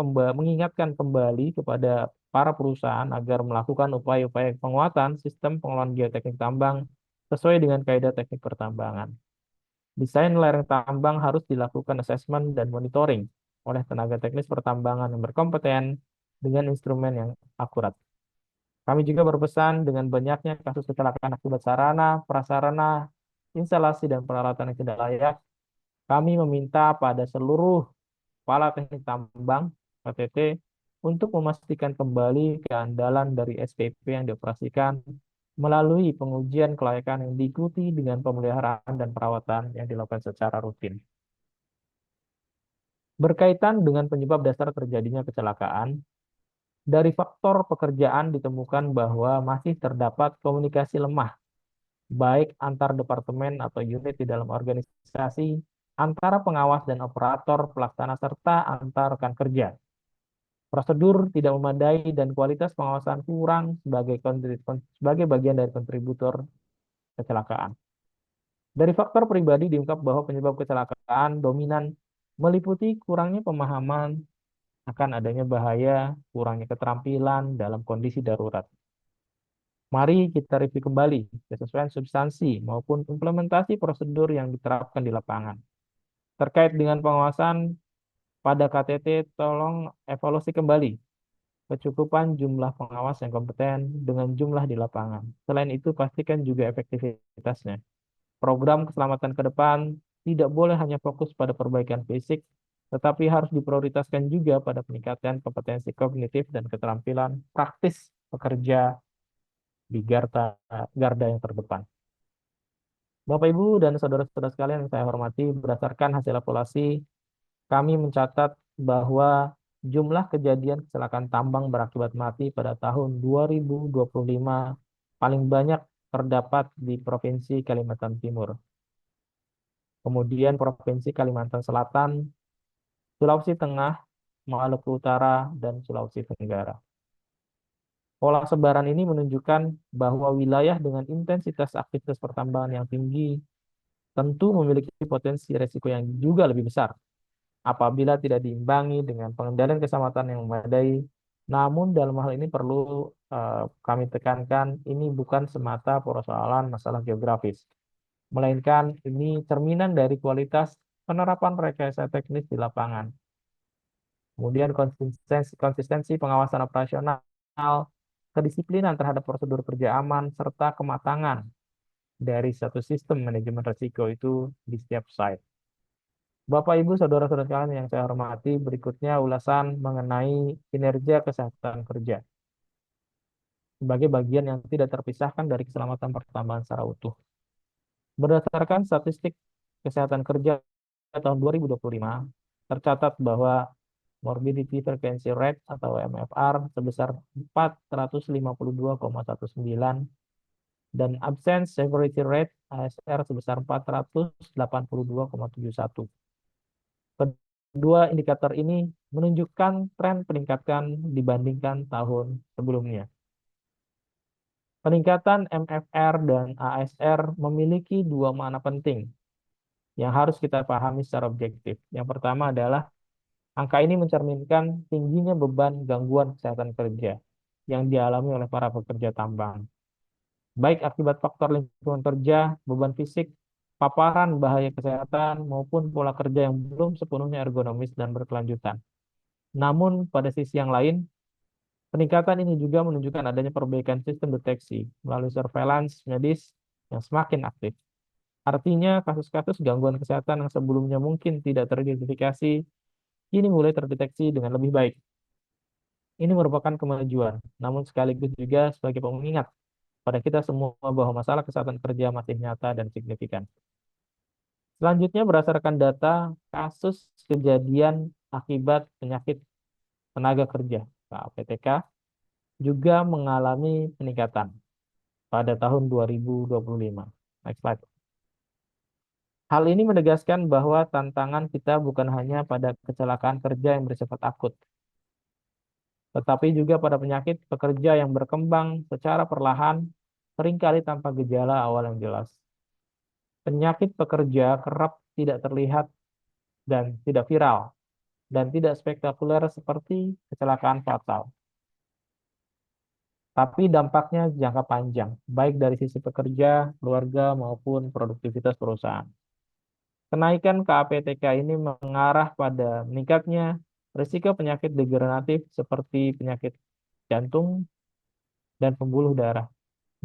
kembali kepada para perusahaan agar melakukan upaya-upaya penguatan sistem pengelolaan geoteknik tambang sesuai dengan kaidah teknik pertambangan. Desain lereng tambang harus dilakukan asesmen dan monitoring oleh tenaga teknis pertambangan yang berkompeten dengan instrumen yang akurat. Kami juga berpesan dengan banyaknya kasus kecelakaan akibat sarana, prasarana, instalasi, dan peralatan yang tidak layak, kami meminta pada seluruh kepala teknik tambang (KTT) untuk memastikan kembali keandalan dari SPP yang dioperasikan melalui pengujian kelayakan yang diikuti dengan pemeliharaan dan perawatan yang dilakukan secara rutin. Berkaitan dengan penyebab dasar terjadinya kecelakaan, dari faktor pekerjaan ditemukan bahwa masih terdapat komunikasi lemah, baik antar departemen atau unit di dalam organisasi, antara pengawas dan operator pelaksana, serta antar rekan kerja. Prosedur tidak memadai dan kualitas pengawasan kurang sebagai bagian dari kontributor kecelakaan. Dari faktor pribadi diungkap bahwa penyebab kecelakaan dominan meliputi kurangnya pemahaman akan adanya bahaya, kurangnya keterampilan dalam kondisi darurat. Mari kita review kembali kesesuaian substansi maupun implementasi prosedur yang diterapkan di lapangan. Terkait dengan pengawasan pada KTT, tolong evaluasi kembali kecukupan jumlah pengawas yang kompeten dengan jumlah di lapangan. Selain itu, pastikan juga efektivitasnya. Program keselamatan ke depan tidak boleh hanya fokus pada perbaikan fisik, tetapi harus diprioritaskan juga pada peningkatan kompetensi kognitif dan keterampilan praktis pekerja di garda yang terdepan. Bapak, Ibu, dan saudara-saudara sekalian yang saya hormati, berdasarkan hasil evaluasi, kami mencatat bahwa jumlah kejadian kecelakaan tambang berakibat mati pada tahun 2025 paling banyak terdapat di Provinsi Kalimantan Timur. Kemudian Provinsi Kalimantan Selatan, Sulawesi Tengah, Maluku Utara, dan Sulawesi Tenggara. Pola sebaran ini menunjukkan bahwa wilayah dengan intensitas aktivitas pertambangan yang tinggi tentu memiliki potensi resiko yang juga lebih besar apabila tidak diimbangi dengan pengendalian keselamatan yang memadai. Namun dalam hal ini perlu kami tekankan, ini bukan semata persoalan masalah geografis, melainkan ini cerminan dari kualitas penerapan rekayasa teknis di lapangan. Kemudian konsistensi pengawasan operasional, kedisiplinan terhadap prosedur kerja aman, serta kematangan dari satu sistem manajemen risiko itu di setiap site. Bapak, Ibu, saudara-saudara sekalian yang saya hormati, berikutnya ulasan mengenai kinerja kesehatan kerja sebagai bagian yang tidak terpisahkan dari keselamatan pertambangan secara utuh. Berdasarkan statistik kesehatan kerja tahun 2025, tercatat bahwa morbidity frequency rate atau MFR sebesar 452,19 dan absence severity rate ASR sebesar 482,71. Kedua indikator ini menunjukkan tren peningkatan dibandingkan tahun sebelumnya. Peningkatan MFR dan ASR memiliki dua makna penting yang harus kita pahami secara objektif. Yang pertama adalah angka ini mencerminkan tingginya beban gangguan kesehatan kerja yang dialami oleh para pekerja tambang, baik akibat faktor lingkungan kerja, beban fisik, paparan bahaya kesehatan, maupun pola kerja yang belum sepenuhnya ergonomis dan berkelanjutan. Namun, pada sisi yang lain, peningkatan ini juga menunjukkan adanya perbaikan sistem deteksi melalui surveillance medis yang semakin aktif. Artinya, kasus-kasus gangguan kesehatan yang sebelumnya mungkin tidak teridentifikasi, kini mulai terdeteksi dengan lebih baik. Ini merupakan kemajuan, namun sekaligus juga sebagai pengingat pada kita semua bahwa masalah kesehatan kerja masih nyata dan signifikan. Selanjutnya, berdasarkan data kasus kejadian akibat penyakit tenaga kerja (KPTK) juga mengalami peningkatan pada tahun 2025. Next slide. Hal ini menegaskan bahwa tantangan kita bukan hanya pada kecelakaan kerja yang bersifat akut, tetapi juga pada penyakit pekerja yang berkembang secara perlahan, seringkali tanpa gejala awal yang jelas. Penyakit pekerja kerap tidak terlihat dan tidak viral, dan tidak spektakuler seperti kecelakaan fatal. Tapi dampaknya jangka panjang, baik dari sisi pekerja, keluarga, maupun produktivitas perusahaan. Kenaikan KPTK ini mengarah pada meningkatnya risiko penyakit degeneratif seperti penyakit jantung dan pembuluh darah,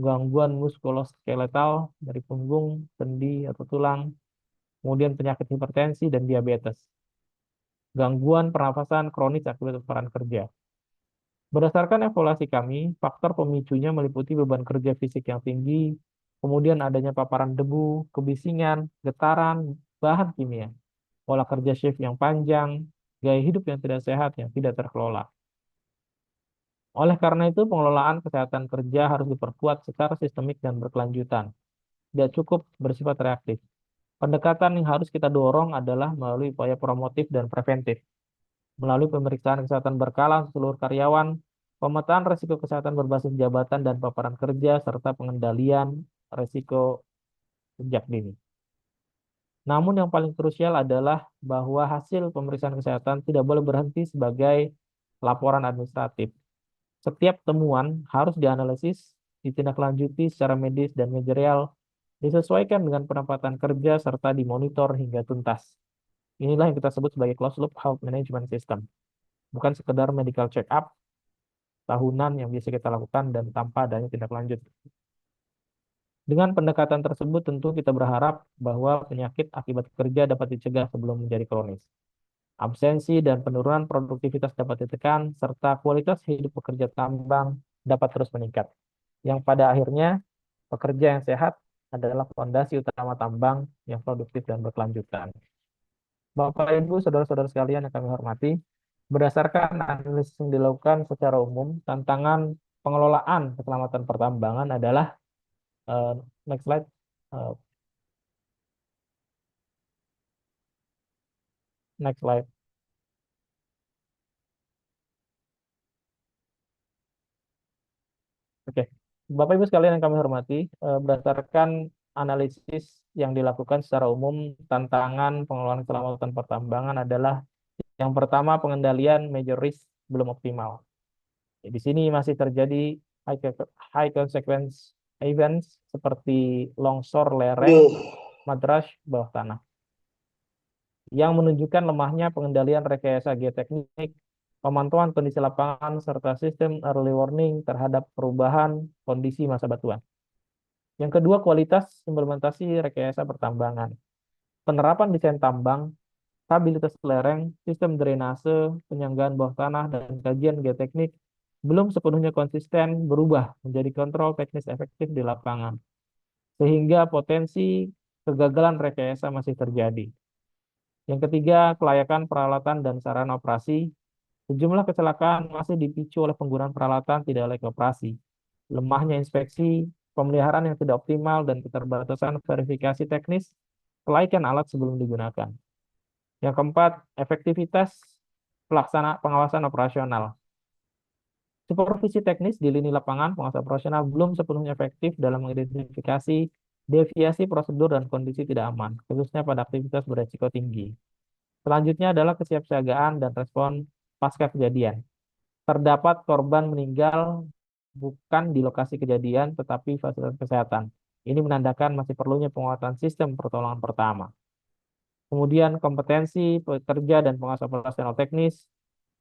gangguan muskuloskeletal dari punggung, sendi, atau tulang, kemudian penyakit hipertensi dan diabetes, gangguan pernafasan kronis akibat peran kerja. Berdasarkan evaluasi kami, faktor pemicunya meliputi beban kerja fisik yang tinggi, kemudian adanya paparan debu, kebisingan, getaran, bahan kimia, pola kerja shift yang panjang, gaya hidup yang tidak sehat yang tidak terkelola. Oleh karena itu, pengelolaan kesehatan kerja harus diperkuat secara sistemik dan berkelanjutan. Tidak cukup bersifat reaktif. Pendekatan yang harus kita dorong adalah melalui upaya promotif dan preventif, melalui pemeriksaan kesehatan berkala untuk seluruh karyawan, pemetaan risiko kesehatan berbasis jabatan dan paparan kerja, serta pengendalian risiko sejak dini. Namun yang paling krusial adalah bahwa hasil pemeriksaan kesehatan tidak boleh berhenti sebagai laporan administratif. Setiap temuan harus dianalisis, ditindaklanjuti secara medis dan manajerial, disesuaikan dengan penempatan kerja, serta dimonitor hingga tuntas. Inilah yang kita sebut sebagai closed loop health management system. Bukan sekedar medical check-up tahunan yang biasa kita lakukan dan tanpa adanya tindak lanjut. Dengan pendekatan tersebut, tentu kita berharap bahwa penyakit akibat kerja dapat dicegah sebelum menjadi kronis. Absensi dan penurunan produktivitas dapat ditekan, serta kualitas hidup pekerja tambang dapat terus meningkat. Yang pada akhirnya, pekerja yang sehat adalah fondasi utama tambang yang produktif dan berkelanjutan. Bapak, Ibu, saudara-saudara sekalian yang kami hormati, berdasarkan analisis yang dilakukan secara umum, tantangan pengelolaan keselamatan pertambangan adalah next slide. Next slide. Oke, Bapak Ibu sekalian yang kami hormati, berdasarkan analisis yang dilakukan secara umum, tantangan pengelolaan keselamatan pertambangan adalah yang pertama, pengendalian major risk belum optimal. Di sini masih terjadi high consequence events seperti longsor lereng, madrash, bawah tanah, yang menunjukkan lemahnya pengendalian rekayasa geoteknik, pemantauan kondisi lapangan, serta sistem early warning terhadap perubahan kondisi masa batuan. Yang kedua, kualitas implementasi rekayasa pertambangan. Penerapan desain tambang, stabilitas lereng, sistem drainase, penyanggaan bawah tanah, dan kajian geoteknik belum sepenuhnya konsisten berubah menjadi kontrol teknis efektif di lapangan, sehingga potensi kegagalan rekayasa masih terjadi. Yang ketiga, kelayakan peralatan dan sarana operasi. Sejumlah kecelakaan masih dipicu oleh penggunaan peralatan tidak layak operasi, lemahnya inspeksi, pemeliharaan yang tidak optimal, dan keterbatasan verifikasi teknis kelaikan alat sebelum digunakan. Yang keempat, efektivitas pengawasan operasional. Supervisi teknis di lini lapangan pengawas operasional belum sepenuhnya efektif dalam mengidentifikasi deviasi prosedur dan kondisi tidak aman, khususnya pada aktivitas beresiko tinggi. Selanjutnya adalah kesiapsiagaan dan respon pasca kejadian. Terdapat korban meninggal bukan di lokasi kejadian, tetapi fasilitas kesehatan. Ini menandakan masih perlunya penguatan sistem pertolongan pertama. Kemudian kompetensi pekerja dan pengawas operasional teknis,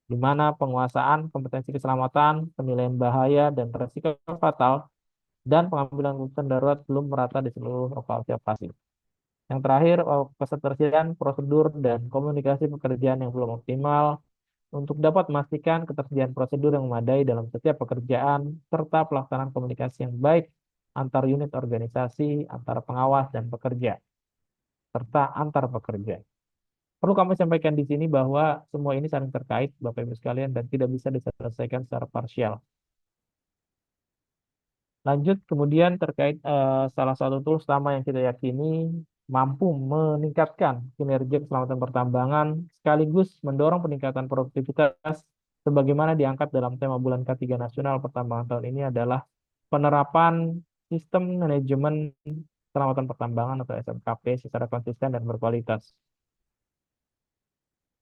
di mana penguasaan kompetensi keselamatan, penilaian bahaya, dan resiko fatal, dan pengambilan keputusan darurat belum merata di seluruh lokasi operasi. Yang terakhir, ketersediaan prosedur dan komunikasi pekerjaan yang belum optimal untuk dapat memastikan ketersediaan prosedur yang memadai dalam setiap pekerjaan, serta pelaksanaan komunikasi yang baik antar unit organisasi, antara pengawas dan pekerja, serta antar pekerja. Perlu kami sampaikan di sini bahwa semua ini saling terkait, Bapak Ibu sekalian, dan tidak bisa diselesaikan secara parsial. Lanjut, kemudian terkait salah satu tools utama yang kita yakini mampu meningkatkan kinerja keselamatan pertambangan sekaligus mendorong peningkatan produktivitas sebagaimana diangkat dalam tema Bulan K3 Nasional Pertambangan tahun ini adalah penerapan sistem manajemen keselamatan pertambangan atau SMKP secara konsisten dan berkualitas.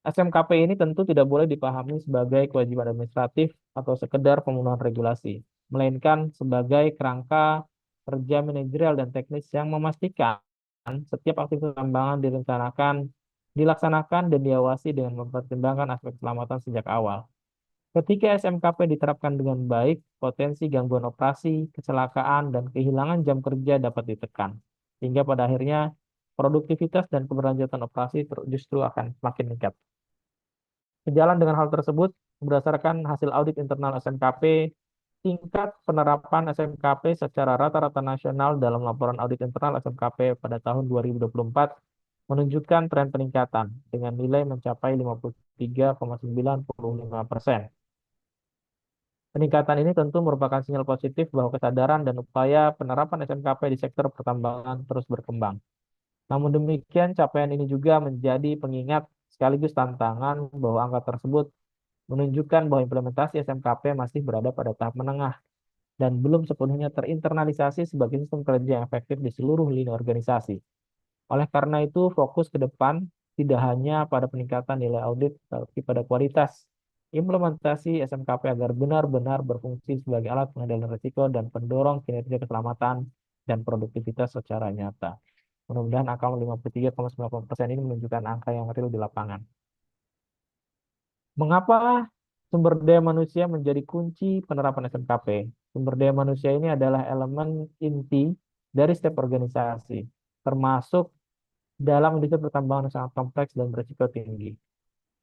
SMKP ini tentu tidak boleh dipahami sebagai kewajiban administratif atau sekedar pemenuhan regulasi, melainkan sebagai kerangka kerja manajerial dan teknis yang memastikan setiap aktivitas tambangan dilaksanakan dan diawasi dengan mempertimbangkan aspek keselamatan sejak awal. Ketika SMKP diterapkan dengan baik, potensi gangguan operasi, kecelakaan, dan kehilangan jam kerja dapat ditekan, sehingga pada akhirnya produktivitas dan keberlanjutan operasi justru akan semakin meningkat. Sejalan dengan hal tersebut, berdasarkan hasil audit internal SMKP, tingkat penerapan SMKP secara rata-rata nasional dalam laporan audit internal SMKP pada tahun 2024 menunjukkan tren peningkatan dengan nilai mencapai 53,95%. Peningkatan ini tentu merupakan sinyal positif bahwa kesadaran dan upaya penerapan SMKP di sektor pertambangan terus berkembang. Namun demikian, capaian ini juga menjadi pengingat sekaligus tantangan bahwa angka tersebut menunjukkan bahwa implementasi SMKP masih berada pada tahap menengah dan belum sepenuhnya terinternalisasi sebagai sistem kerja yang efektif di seluruh lini organisasi. Oleh karena itu, fokus ke depan tidak hanya pada peningkatan nilai audit, tapi pada kualitas implementasi SMKP agar benar-benar berfungsi sebagai alat pengendalian risiko dan pendorong kinerja keselamatan dan produktivitas secara nyata. Mudah-mudahan angka 53,98% ini menunjukkan angka yang real di lapangan. Mengapa sumber daya manusia menjadi kunci penerapan SMKP? Sumber daya manusia ini adalah elemen inti dari setiap organisasi, termasuk dalam industri pertambangan yang sangat kompleks dan berisiko tinggi.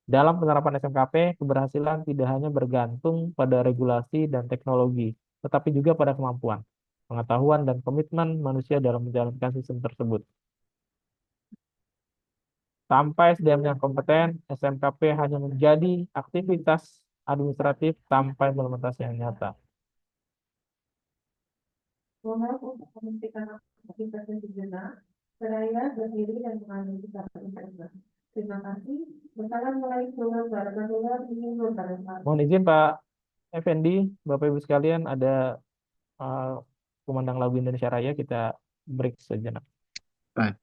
Dalam penerapan SMKP, keberhasilan tidak hanya bergantung pada regulasi dan teknologi, tetapi juga pada kemampuan, pengetahuan, dan komitmen manusia dalam menjalankan sistem tersebut. Sampai SDM yang kompeten, SMKP hanya menjadi aktivitas administratif tanpa implementasi yang nyata. Mohon untuk menghentikan aktivitas yang sejenak, saya berdiri dan mengambil kisah internet. Terima kasih. Wassalamualaikum warahmatullahi wabarakatuh. Mohon izin Pak Effendi, Bapak Ibu sekalian, ada kumandang lagu Indonesia Raya, kita break sejenak. Baik.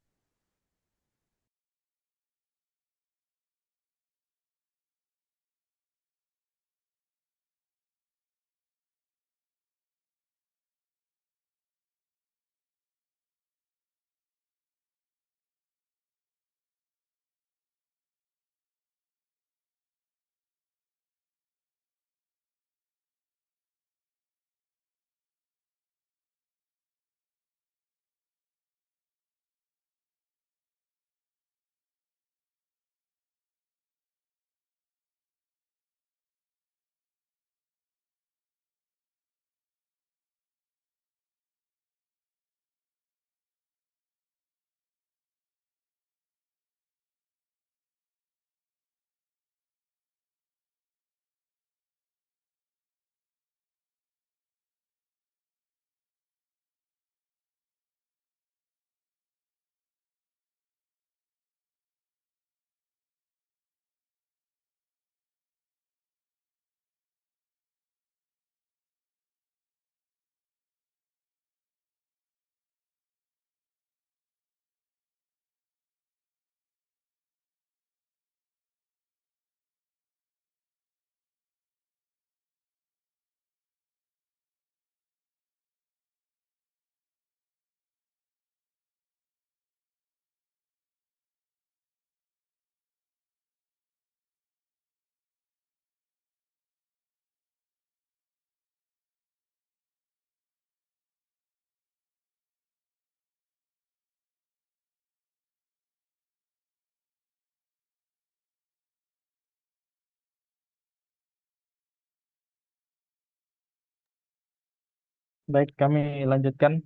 Baik, kami lanjutkan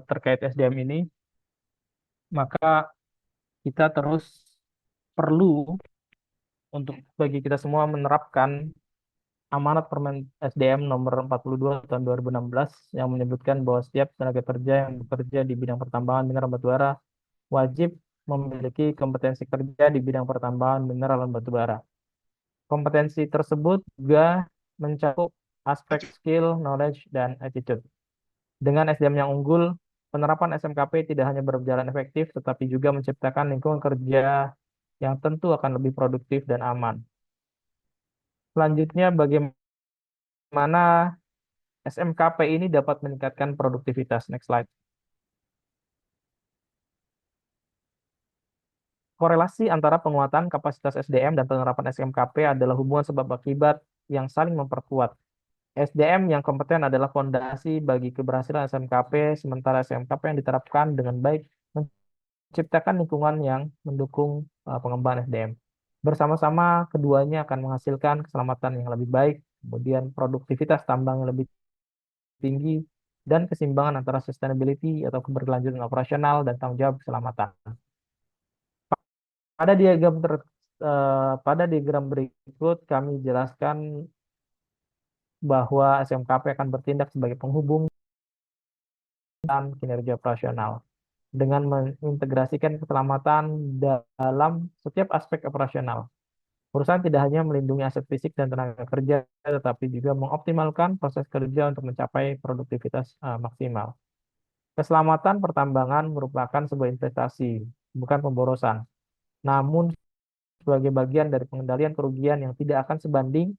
terkait SDM ini. Maka kita terus perlu untuk bagi kita semua menerapkan amanat Permen SDM nomor 42 tahun 2016 yang menyebutkan bahwa setiap tenaga kerja yang bekerja di bidang pertambangan mineral batubara wajib memiliki kompetensi kerja di bidang pertambangan mineral dan batubara. Kompetensi tersebut juga mencakup aspek skill, knowledge, dan attitude. Dengan SDM yang unggul, penerapan SMKP tidak hanya berjalan efektif, tetapi juga menciptakan lingkungan kerja yang tentu akan lebih produktif dan aman. Selanjutnya, bagaimana SMKP ini dapat meningkatkan produktivitas? Next slide. Korelasi antara penguatan kapasitas SDM dan penerapan SMKP adalah hubungan sebab akibat yang saling memperkuat. SDM yang kompeten adalah fondasi bagi keberhasilan SMKP, sementara SMKP yang diterapkan dengan baik menciptakan lingkungan yang mendukung pengembangan SDM. Bersama-sama, keduanya akan menghasilkan keselamatan yang lebih baik, kemudian produktivitas tambang yang lebih tinggi, dan keseimbangan antara sustainability atau keberlanjutan operasional dan tanggung jawab keselamatan. Pada diagram berikut kami jelaskan bahwa SMKP akan bertindak sebagai penghubung dan kinerja operasional dengan mengintegrasikan keselamatan dalam setiap aspek operasional. Perusahaan tidak hanya melindungi aset fisik dan tenaga kerja, tetapi juga mengoptimalkan proses kerja untuk mencapai produktivitas maksimal. Keselamatan pertambangan merupakan sebuah investasi, bukan pemborosan. Namun sebagai bagian dari pengendalian kerugian yang tidak akan sebanding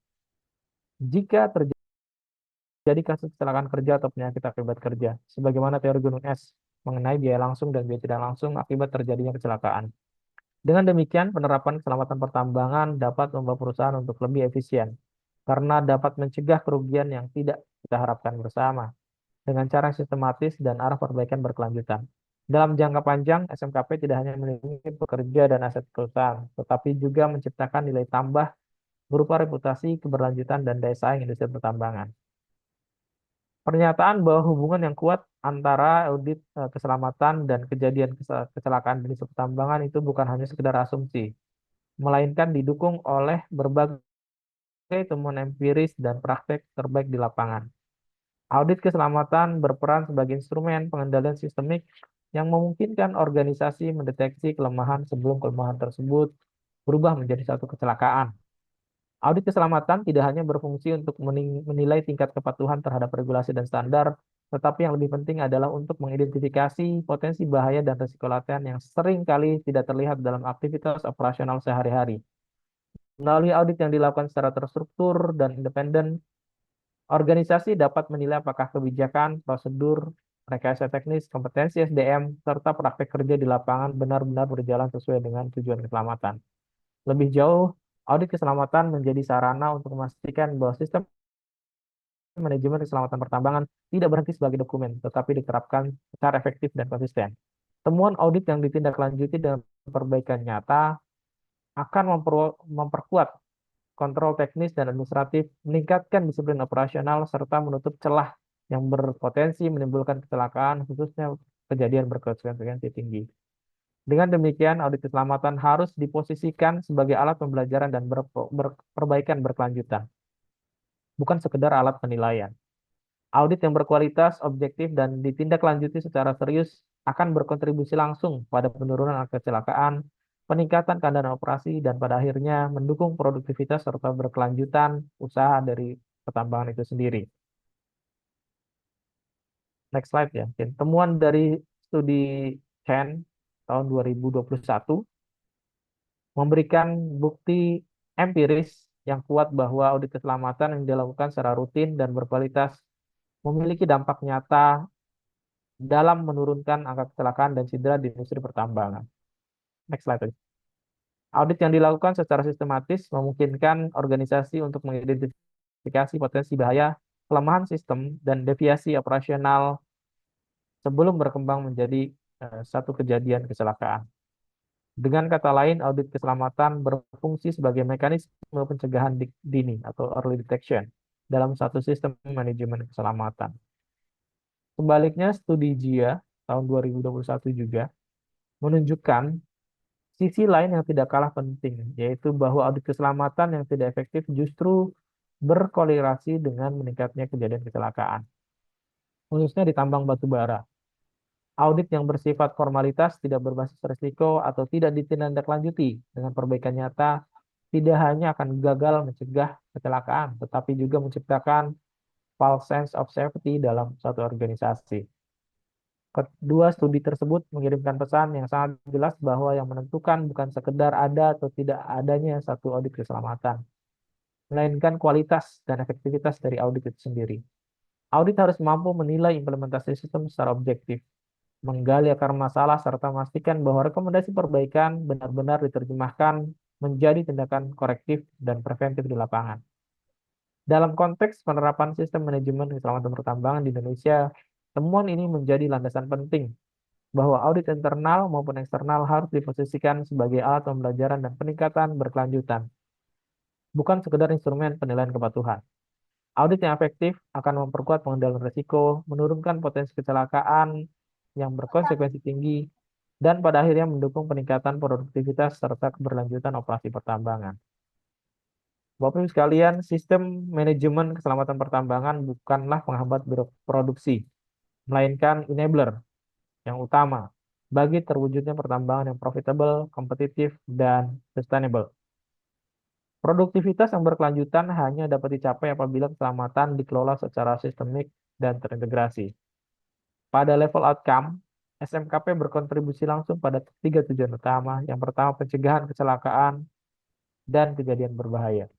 jika terjadi kasus kecelakaan kerja atau penyakit akibat kerja, sebagaimana teori gunung es mengenai biaya langsung dan biaya tidak langsung akibat terjadinya kecelakaan. Dengan demikian, penerapan keselamatan pertambangan dapat membawa perusahaan untuk lebih efisien, karena dapat mencegah kerugian yang tidak kita harapkan bersama, dengan cara sistematis dan arah perbaikan berkelanjutan. Dalam jangka panjang, SMKP tidak hanya melindungi pekerja dan aset perusahaan, tetapi juga menciptakan nilai tambah berupa reputasi, keberlanjutan, dan daya saing industri pertambangan. Pernyataan bahwa hubungan yang kuat antara audit keselamatan dan kejadian kecelakaan di industri pertambangan itu bukan hanya sekedar asumsi, melainkan didukung oleh berbagai temuan empiris dan praktek terbaik di lapangan. Audit keselamatan berperan sebagai instrumen pengendalian sistemik yang memungkinkan organisasi mendeteksi kelemahan sebelum kelemahan tersebut berubah menjadi satu kecelakaan. Audit keselamatan tidak hanya berfungsi untuk menilai tingkat kepatuhan terhadap regulasi dan standar, tetapi yang lebih penting adalah untuk mengidentifikasi potensi bahaya dan risiko laten yang sering kali tidak terlihat dalam aktivitas operasional sehari-hari. Melalui audit yang dilakukan secara terstruktur dan independen, organisasi dapat menilai apakah kebijakan, prosedur, rekayasa teknis, kompetensi SDM, serta praktek kerja di lapangan benar-benar berjalan sesuai dengan tujuan keselamatan. Lebih jauh, audit keselamatan menjadi sarana untuk memastikan bahwa sistem manajemen keselamatan pertambangan tidak berhenti sebagai dokumen, tetapi diterapkan secara efektif dan konsisten. Temuan audit yang ditindaklanjuti dengan perbaikan nyata akan memperkuat kontrol teknis dan administratif, meningkatkan disiplin operasional, serta menutup celah yang berpotensi menimbulkan kecelakaan, khususnya kejadian berkonsekuensi tinggi. Dengan demikian, audit keselamatan harus diposisikan sebagai alat pembelajaran dan perbaikan berkelanjutan, bukan sekedar alat penilaian. Audit yang berkualitas, objektif, dan ditindaklanjuti secara serius akan berkontribusi langsung pada penurunan angka kecelakaan, peningkatan keadaan operasi, dan pada akhirnya mendukung produktivitas serta berkelanjutan usaha dari pertambangan itu sendiri. Next slide ya. Temuan dari studi Chen tahun 2021 memberikan bukti empiris yang kuat bahwa audit keselamatan yang dilakukan secara rutin dan berkualitas memiliki dampak nyata dalam menurunkan angka kecelakaan dan cedera di industri pertambangan. Next slide, please. Audit yang dilakukan secara sistematis memungkinkan organisasi untuk mengidentifikasi potensi bahaya, kelemahan sistem, dan deviasi operasional sebelum berkembang menjadi satu kejadian kecelakaan. Dengan kata lain, audit keselamatan berfungsi sebagai mekanisme pencegahan dini atau early detection dalam satu sistem manajemen keselamatan. Sebaliknya, studi JIA tahun 2021 juga menunjukkan sisi lain yang tidak kalah penting, yaitu bahwa audit keselamatan yang tidak efektif justru berkorelasi dengan meningkatnya kejadian kecelakaan, khususnya di tambang batu bara. Audit yang bersifat formalitas, tidak berbasis risiko, atau tidak ditindaklanjuti dengan perbaikan nyata, tidak hanya akan gagal mencegah kecelakaan, tetapi juga menciptakan false sense of safety dalam suatu organisasi. Kedua studi tersebut mengirimkan pesan yang sangat jelas bahwa yang menentukan bukan sekedar ada atau tidak adanya satu audit keselamatan, melainkan kualitas dan efektivitas dari audit itu sendiri. Audit harus mampu menilai implementasi sistem secara objektif, menggali akar masalah, serta memastikan bahwa rekomendasi perbaikan benar-benar diterjemahkan menjadi tindakan korektif dan preventif di lapangan. Dalam konteks penerapan sistem manajemen keselamatan pertambangan di Indonesia, temuan ini menjadi landasan penting bahwa audit internal maupun eksternal harus diposisikan sebagai alat pembelajaran dan peningkatan berkelanjutan, bukan sekedar instrumen penilaian kepatuhan. Audit yang efektif akan memperkuat pengendalian risiko, menurunkan potensi kecelakaan yang berkonsekuensi tinggi, dan pada akhirnya mendukung peningkatan produktivitas serta keberlanjutan operasi pertambangan. Bapak Ibu sekalian, sistem manajemen keselamatan pertambangan bukanlah penghambat produksi, melainkan enabler yang utama bagi terwujudnya pertambangan yang profitable, kompetitif, dan sustainable. Produktivitas yang berkelanjutan hanya dapat dicapai apabila keselamatan dikelola secara sistemik dan terintegrasi. Pada level outcome, SMKP berkontribusi langsung pada 3 tujuan utama. Yang pertama, pencegahan kecelakaan dan kejadian berbahaya.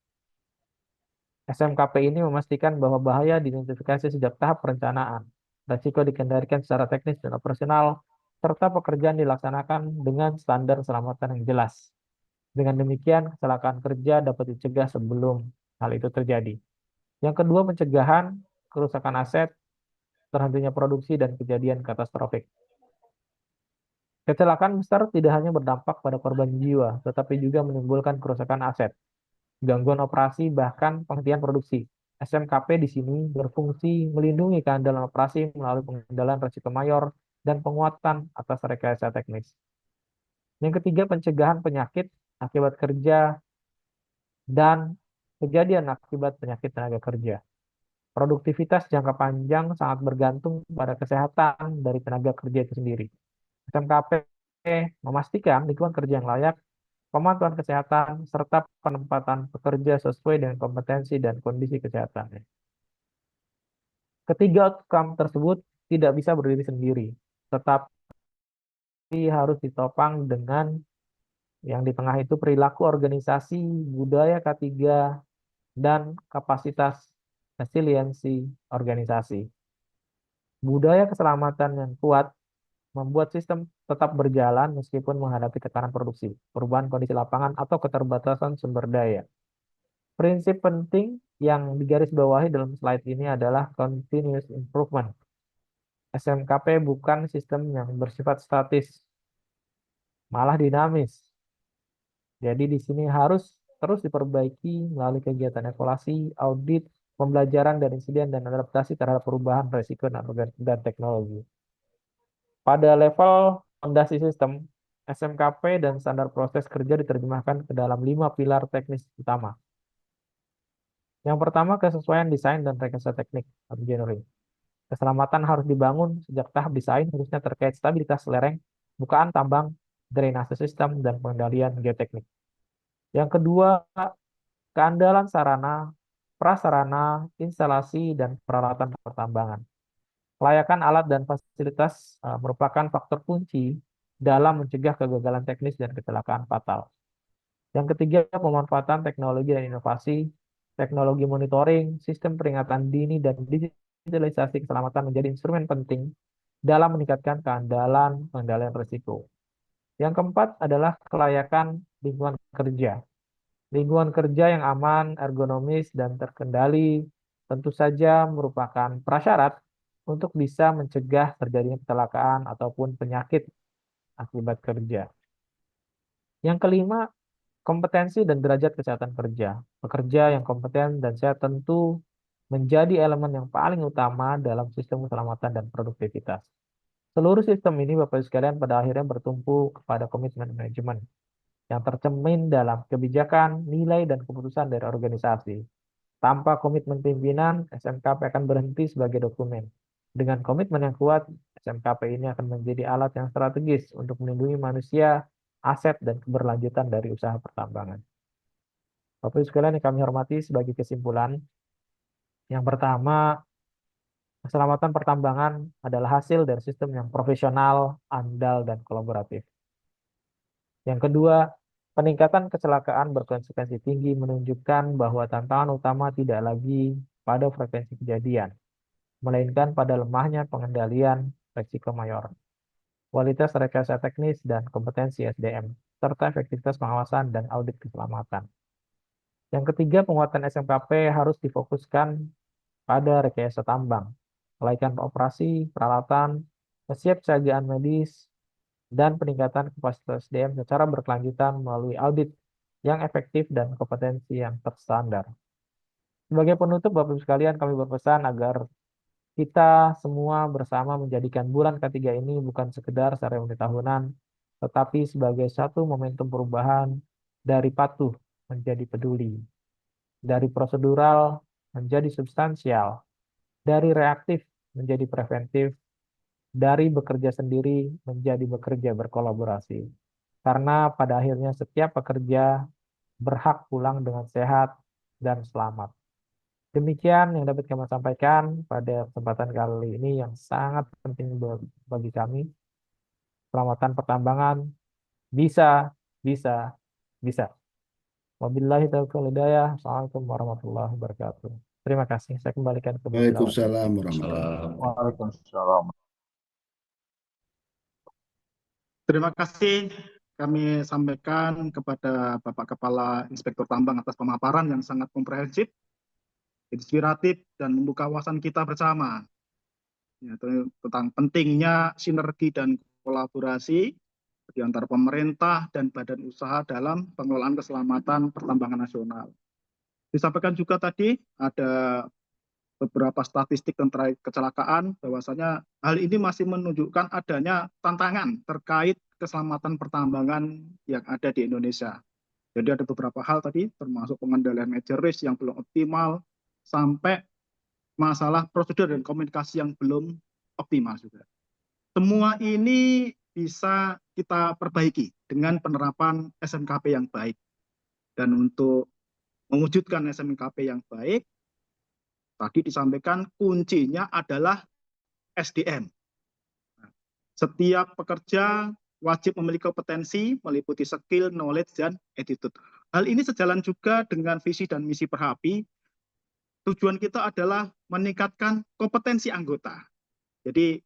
SMKP ini memastikan bahwa bahaya diidentifikasi sejak tahap perencanaan, risiko dikendalikan secara teknis dan operasional, serta pekerjaan dilaksanakan dengan standar keselamatan yang jelas. Dengan demikian, kecelakaan kerja dapat dicegah sebelum hal itu terjadi. Yang kedua, pencegahan kerusakan aset, terhentinya produksi, dan kejadian katastrofik. Kecelakaan besar tidak hanya berdampak pada korban jiwa, tetapi juga menimbulkan kerusakan aset, gangguan operasi, bahkan penghentian produksi. SMKP di sini berfungsi melindungi keandalan operasi melalui pengendalian risiko mayor dan penguatan atas rekayasa teknis. Yang ketiga, pencegahan penyakit akibat kerja dan kejadian akibat penyakit tenaga kerja. Produktivitas jangka panjang sangat bergantung pada kesehatan dari tenaga kerja itu sendiri. SMKP memastikan lingkungan kerja yang layak, pemantauan kesehatan, serta penempatan pekerja sesuai dengan kompetensi dan kondisi kesehatannya. Ketiga outcome tersebut tidak bisa berdiri sendiri, tetapi harus ditopang dengan yang di tengah itu perilaku organisasi, budaya K3, dan kapasitas resiliensi organisasi. Budaya keselamatan yang kuat membuat sistem tetap berjalan meskipun menghadapi tekanan produksi, perubahan kondisi lapangan, atau keterbatasan sumber daya. Prinsip penting yang digarisbawahi dalam slide ini adalah continuous improvement. SMKP bukan sistem yang bersifat statis, malah dinamis. Jadi di sini harus terus diperbaiki melalui kegiatan evaluasi, audit, pembelajaran dari insiden, dan adaptasi terhadap perubahan risiko dan teknologi. Pada level fondasi sistem, SMKP dan standar proses kerja diterjemahkan ke dalam 5 pilar teknis utama. Yang pertama, kesesuaian desain dan rekayasa teknik engineering. Keselamatan harus dibangun sejak tahap desain, khususnya terkait stabilitas lereng, bukaan tambang, drainase sistem, dan pengendalian geoteknik. Yang kedua, keandalan sarana, prasarana, instalasi, dan peralatan pertambangan. Kelayakan alat dan fasilitas merupakan faktor kunci dalam mencegah kegagalan teknis dan kecelakaan fatal. Yang ketiga, pemanfaatan teknologi dan inovasi, teknologi monitoring, sistem peringatan dini, dan digitalisasi keselamatan menjadi instrumen penting dalam meningkatkan keandalan pengendalian risiko. Yang keempat adalah kelayakan lingkungan kerja. Lingkungan kerja yang aman, ergonomis, dan terkendali tentu saja merupakan prasyarat untuk bisa mencegah terjadinya kecelakaan ataupun penyakit akibat kerja. Yang kelima, kompetensi dan derajat kesehatan kerja. Pekerja yang kompeten dan sehat tentu menjadi elemen yang paling utama dalam sistem keselamatan dan produktivitas. Seluruh sistem ini, Bapak Ibu sekalian, pada akhirnya bertumpu kepada komitmen manajemen yang tercermin dalam kebijakan, nilai, dan keputusan dari organisasi. Tanpa komitmen pimpinan, SMKP akan berhenti sebagai dokumen. Dengan komitmen yang kuat, SMKP ini akan menjadi alat yang strategis untuk melindungi manusia, aset, dan keberlanjutan dari usaha pertambangan. Bapak Ibu sekalian yang kami hormati, sebagai kesimpulan, yang pertama, keselamatan pertambangan adalah hasil dari sistem yang profesional, andal, dan kolaboratif. Yang kedua, peningkatan kecelakaan berkonsekuensi tinggi menunjukkan bahwa tantangan utama tidak lagi pada frekuensi kejadian, melainkan pada lemahnya pengendalian risiko mayor, kualitas rekayasa teknis dan kompetensi SDM, serta efektivitas pengawasan dan audit keselamatan. Yang ketiga, penguatan SMKP harus difokuskan pada rekayasa tambang, kelaikan operasi, peralatan, kesiapsiagaan medis, dan peningkatan kapasitas SDM secara berkelanjutan melalui audit yang efektif dan kompetensi yang terstandar. Sebagai penutup, Bapak Ibu sekalian, kami berpesan agar kita semua bersama menjadikan bulan ketiga ini bukan sekedar seremoni tahunan, tetapi sebagai satu momentum perubahan dari patuh menjadi peduli, dari prosedural menjadi substansial, dari reaktif menjadi preventif, dari bekerja sendiri menjadi bekerja berkolaborasi. Karena pada akhirnya setiap pekerja berhak pulang dengan sehat dan selamat. Demikian yang dapat kami sampaikan pada kesempatan kali ini yang sangat penting bagi kami. Keselamatan pertambangan bisa. Wabillahi taufiq wal hidayah. Assalamualaikum warahmatullahi wabarakatuh. Terima kasih. Saya kembalikan ke Bapak. Waalaikumsalam warahmatullahi wabarakatuh. Waalaikumsalam. Terima kasih kami sampaikan kepada Bapak Kepala Inspektur Tambang atas pemaparan yang sangat komprehensif, inspiratif, dan membuka wawasan kita bersama tentang pentingnya sinergi dan kolaborasi di antara pemerintah dan badan usaha dalam pengelolaan keselamatan pertambangan nasional. Disampaikan juga tadi ada beberapa statistik tentang kecelakaan, bahwasanya hal ini masih menunjukkan adanya tantangan terkait keselamatan pertambangan yang ada di Indonesia. Jadi ada beberapa hal tadi, termasuk pengendalian major risk yang belum optimal, sampai masalah prosedur dan komunikasi yang belum optimal juga. Semua ini bisa kita perbaiki dengan penerapan SMKP yang baik. Dan untuk mewujudkan SMKP yang baik, tadi disampaikan kuncinya adalah SDM. Setiap pekerja wajib memiliki kompetensi meliputi skill, knowledge, dan attitude. Hal ini sejalan juga dengan visi dan misi Perhapi. Tujuan kita adalah meningkatkan kompetensi anggota. Jadi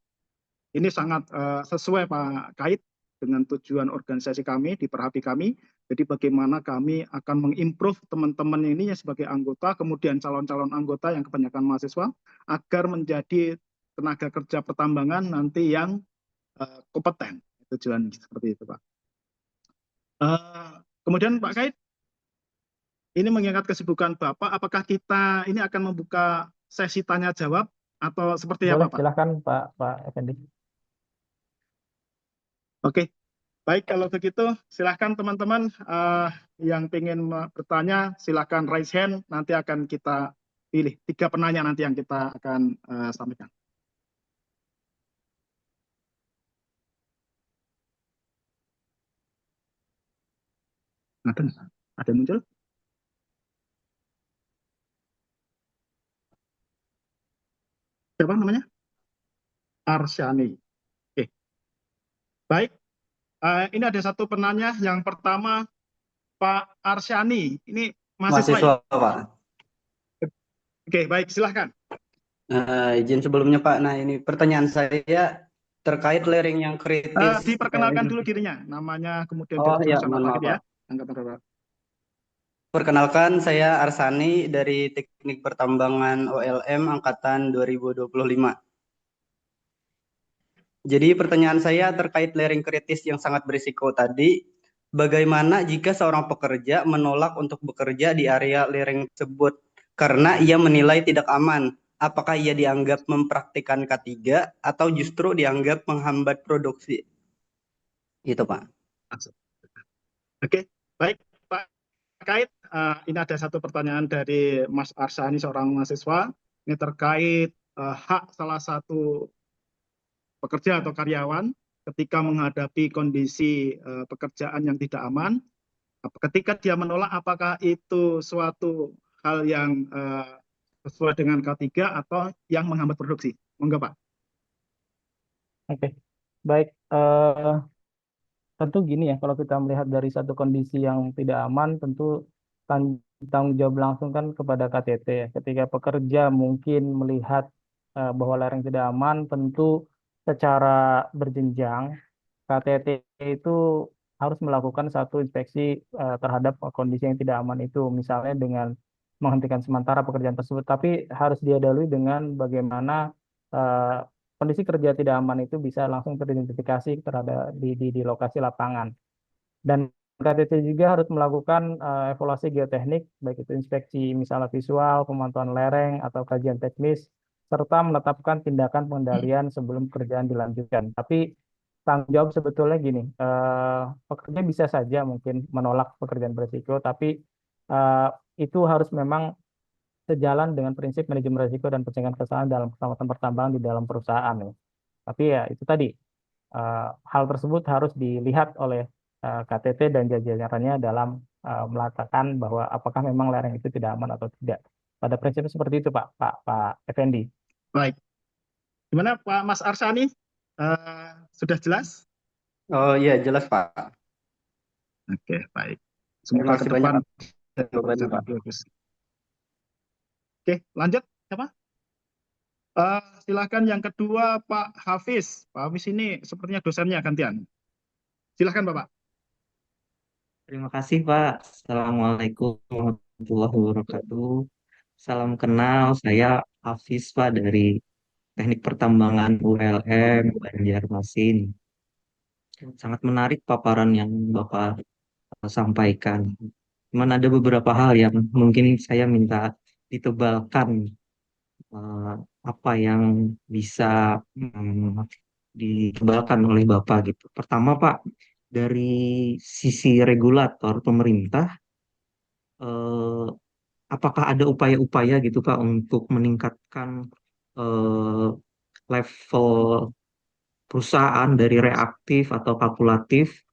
ini sangat sesuai Pak Kait dengan tujuan organisasi kami di Perhapi kami. Jadi bagaimana kami akan mengimprove teman-teman ini sebagai anggota, kemudian calon-calon anggota yang kebanyakan mahasiswa, agar menjadi tenaga kerja pertambangan nanti yang kompeten. Tujuan seperti itu Pak. Kemudian Pak Kait, ini mengingat kesibukan Bapak, apakah kita ini akan membuka sesi tanya jawab atau seperti Boleh, apa Pak? silakan Pak Effendi. Oke, baik kalau begitu silakan teman-teman yang ingin bertanya silakan raise hand, nanti akan kita pilih 3 penanya nanti yang kita akan sampaikan. Ada yang muncul? Siapa namanya? Arsyani. Oke, baik. Ini ada satu penanya. Yang pertama Pak Arsyani. Ini mahasiswa ya? Pak. Oke, baik, silahkan. Izin sebelumnya Pak. Nah ini pertanyaan saya terkait layering yang kritis. Diperkenalkan dulu dirinya, namanya kemudian ya, mohon maaf, ya. Pak. Perkenalkan, saya Arsani dari Teknik Pertambangan OLM Angkatan 2025. Jadi pertanyaan saya terkait layering kritis yang sangat berisiko tadi, bagaimana jika seorang pekerja menolak untuk bekerja di area layering tersebut karena ia menilai tidak aman. Apakah ia dianggap mempraktikkan K3 atau justru dianggap menghambat produksi? Itu, Pak. Oke, baik Pak Kait. Ini ada satu pertanyaan dari Mas Arsani, seorang mahasiswa. Ini terkait hak salah satu pekerja atau karyawan ketika menghadapi kondisi pekerjaan yang tidak aman. Ketika dia menolak, apakah itu suatu hal yang sesuai dengan K3 atau yang menghambat produksi? Monggo Pak. Oke, baik. Tentu gini ya, kalau kita melihat dari satu kondisi yang tidak aman, tentu tanggung jawab langsung kan kepada KTT ya. Ketika pekerja mungkin melihat bahwa lereng tidak aman, tentu secara berjenjang KTT itu harus melakukan satu inspeksi terhadap kondisi yang tidak aman itu, misalnya dengan menghentikan sementara pekerjaan tersebut. Tapi harus didahului dengan bagaimana eh, kondisi kerja tidak aman itu bisa langsung teridentifikasi terhadap di lokasi lapangan. Dan KTT juga harus melakukan evaluasi geoteknik, baik itu inspeksi misalnya visual, pemantauan lereng, atau kajian teknis, serta menetapkan tindakan pengendalian sebelum pekerjaan dilanjutkan. Tapi tanggung jawab sebetulnya gini, pekerja bisa saja mungkin menolak pekerjaan berisiko, tapi eh, itu harus memang sejalan dengan prinsip manajemen risiko dan pencegahan kesalahan dalam keselamatan pertambangan di dalam perusahaan ya. Tapi ya itu tadi, hal tersebut harus dilihat oleh KTT dan jajarannya dalam mengatakan bahwa apakah memang lereng itu tidak aman atau tidak. Pada prinsipnya seperti itu Pak Effendi. Baik. Gimana Pak Mas Arsani? Sudah jelas? Oh iya, jelas, Pak. Oke, baik. Terima Semoga ke kasih depan banyak jawabannya, Pak. bagus. Oke, lanjut. Siapa? Silakan yang kedua Pak Hafiz. Pak Hafiz ini sepertinya dosennya gantian. Silakan Bapak. Terima kasih, Pak. Assalamualaikum warahmatullahi wabarakatuh. Salam kenal, saya Hafiz, Pak, dari Teknik Pertambangan ULM Banjarmasin. Sangat menarik paparan yang Bapak sampaikan. Cuman ada beberapa hal yang mungkin saya minta ditebalkan, eh, apa yang bisa ditebalkan oleh Bapak gitu. Pertama, Pak, dari sisi regulator pemerintah, eh, apakah ada upaya-upaya gitu Pak untuk meningkatkan eh, level perusahaan dari reaktif atau kalkulatif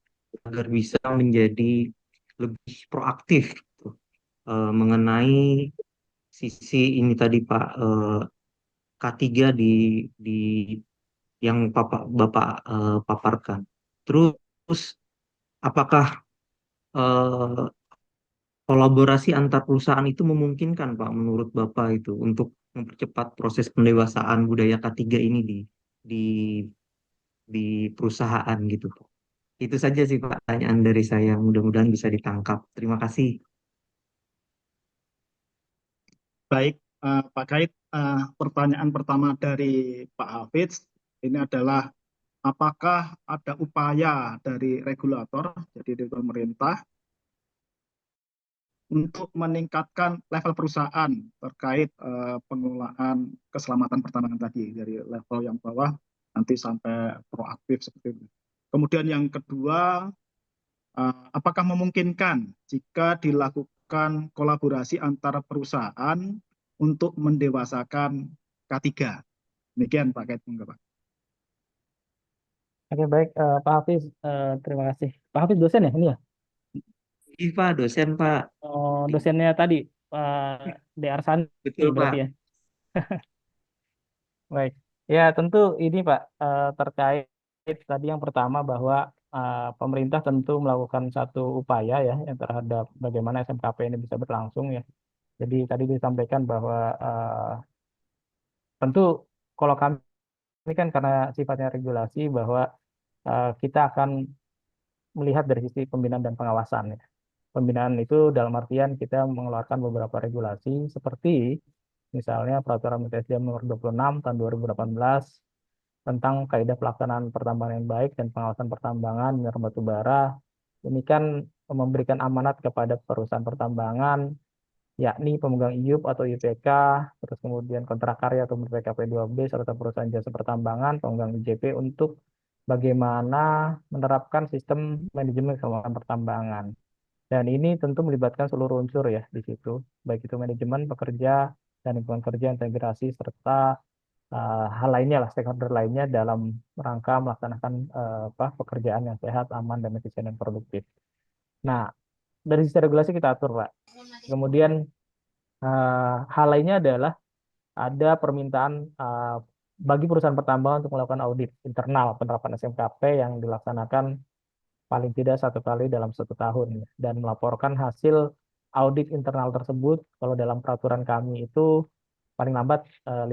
agar bisa menjadi lebih proaktif gitu, mengenai sisi ini tadi Pak, K3 di yang Bapak paparkan. Terus apakah eh, kolaborasi antar perusahaan itu memungkinkan, Pak, menurut Bapak itu untuk mempercepat proses pendewasaan budaya K3 ini di di perusahaan gitu, Pak. Itu saja sih Pak pertanyaan dari saya. Mudah-mudahan bisa ditangkap. Terima kasih. Baik, Pak Kait, pertanyaan pertama dari Pak Hafiz ini adalah apakah ada upaya dari regulator, jadi dari pemerintah, untuk meningkatkan level perusahaan terkait pengelolaan keselamatan pertambangan tadi dari level yang bawah nanti sampai proaktif seperti itu. Kemudian yang kedua, apakah memungkinkan jika dilakukan kolaborasi antara perusahaan untuk mendewasakan K3? Demikian Pak Kait, Pak. Oke, baik Pak Hafiz, terima kasih. Pak Hafiz dosen ya ini ya? Iya Pak, dosen Pak. Oh, dosennya tadi Pak D. Arsani Betul berarti Pak. ya. Baik, ya tentu ini Pak, terkait tadi yang pertama bahwa pemerintah tentu melakukan satu upaya ya yang terhadap bagaimana SMKP ini bisa berlangsung ya. Jadi tadi disampaikan bahwa tentu kalau kami ini kan karena sifatnya regulasi bahwa kita akan melihat dari sisi pembinaan dan pengawasan ya. Pembinaan itu dalam artian kita mengeluarkan beberapa regulasi seperti misalnya Peraturan Menteri SDM Nomor 26 Tahun 2018 tentang kaidah pelaksanaan pertambangan yang baik dan pengawasan pertambangan mineral batu bara. Ini kan memberikan amanat kepada perusahaan pertambangan yakni pemegang IUP atau IPK, terus kemudian kontrak karya atau BPKP 2B, serta perusahaan jasa pertambangan, pemegang IJP untuk bagaimana menerapkan sistem manajemen keuangan pertambangan. Dan ini tentu melibatkan seluruh unsur ya di situ, baik itu manajemen, pekerja, dan lingkungan kerja, integrasi, serta hal lainnya lah, stakeholder lainnya dalam rangka melaksanakan pekerjaan yang sehat, aman, dan efisien dan produktif. Nah, dari sisi regulasi kita atur, Pak. Kemudian hal lainnya adalah ada permintaan bagi perusahaan pertambangan untuk melakukan audit internal penerapan SMKP yang dilaksanakan paling tidak 1 kali dalam 1 tahun dan melaporkan hasil audit internal tersebut kalau dalam peraturan kami itu paling lambat 15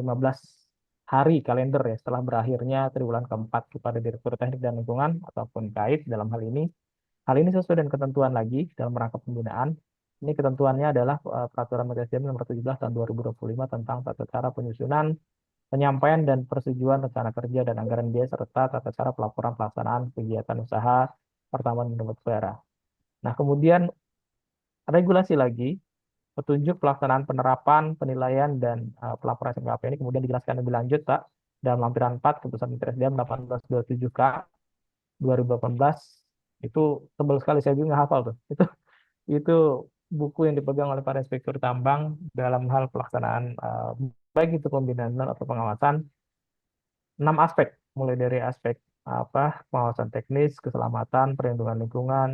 hari kalender ya setelah berakhirnya triwulan keempat kepada Direktur Teknik dan Lingkungan ataupun KAIT dalam hal ini. Hal ini sesuai dengan ketentuan lagi dalam rangka pembinaan. Ini ketentuannya adalah Peraturan Menteri SDM Nomor 17 Tahun 2025 tentang tata cara penyusunan, penyampaian dan persetujuan rencana kerja dan anggaran biaya serta tata cara pelaporan pelaksanaan kegiatan usaha pertambangan minyak batubara. Nah, kemudian regulasi lagi petunjuk pelaksanaan penerapan, penilaian, dan pelaporan SMKP ini kemudian dijelaskan lebih lanjut, Pak, dalam lampiran 4 Keputusan Menteri SDM 1827K 2018. Itu tebal sekali, saya juga nggak hafal tuh. Itu buku yang dipegang oleh para inspektur tambang dalam hal pelaksanaan baik itu pembinaan atau pengawasan 6 aspek, mulai dari aspek pengawasan teknis, keselamatan, perlindungan lingkungan,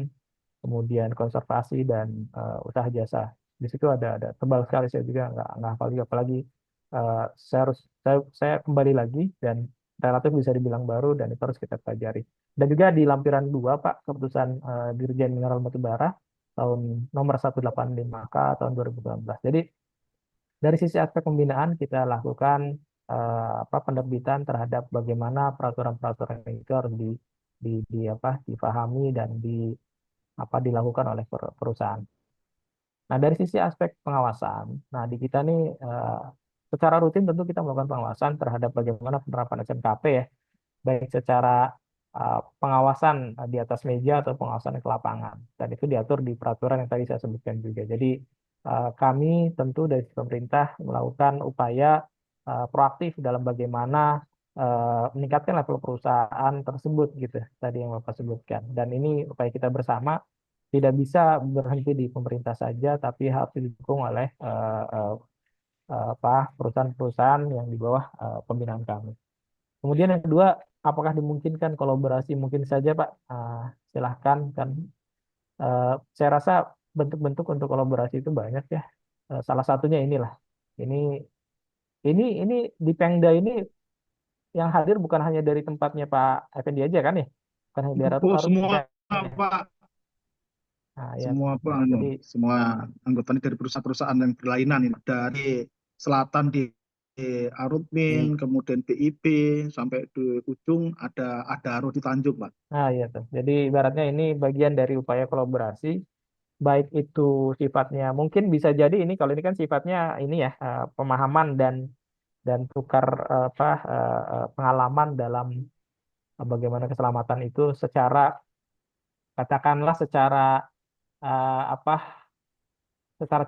kemudian konservasi dan usaha jasa. Di situ ada tebal sekali, saya juga nggak hafal juga, apalagi saya kembali lagi dan relatif bisa dibilang baru dan itu harus kita pelajari. Dan juga di lampiran 2 Pak, keputusan Dirjen Mineral Batubara tahun nomor 185K tahun 2019. Jadi dari sisi aspek pembinaan kita lakukan penerbitan terhadap bagaimana peraturan-peraturan itu harus dipahami dan dilakukan oleh perusahaan. Nah, dari sisi aspek pengawasan, nah di kita nih secara rutin tentu kita melakukan pengawasan terhadap bagaimana penerapan SMKP ya, baik secara pengawasan di atas meja atau pengawasan ke lapangan. Dan itu diatur di peraturan yang tadi saya sebutkan juga. Jadi kami tentu dari pemerintah melakukan upaya proaktif dalam bagaimana meningkatkan level perusahaan tersebut gitu, tadi yang Bapak sebutkan. Dan ini upaya kita bersama, tidak bisa berhenti di pemerintah saja, tapi harus didukung oleh perusahaan-perusahaan yang di bawah pembinaan kami. Kemudian yang kedua, apakah dimungkinkan kolaborasi? Mungkin saja, Pak. Silahkan kan. Saya rasa bentuk-bentuk untuk kolaborasi itu banyak ya. Salah satunya inilah. Ini di Pengda ini yang hadir bukan hanya dari tempatnya Pak Effendi aja kan ya? Bukan hanya dari Oh, Arut semua ya. Pak, Nah, ya. semua Pak, Jadi semua anggota ini dari perusahaan-perusahaan yang berlainan ini, dari selatan di Arutmin, kemudian BIP sampai di ujung ada Arut di Tanjung, Pak. nah, iya tuh. Jadi ibaratnya ini bagian dari upaya kolaborasi, baik itu sifatnya mungkin bisa jadi ini kalau ini kan sifatnya ini ya pemahaman dan tukar pengalaman dalam bagaimana keselamatan itu secara katakanlah secara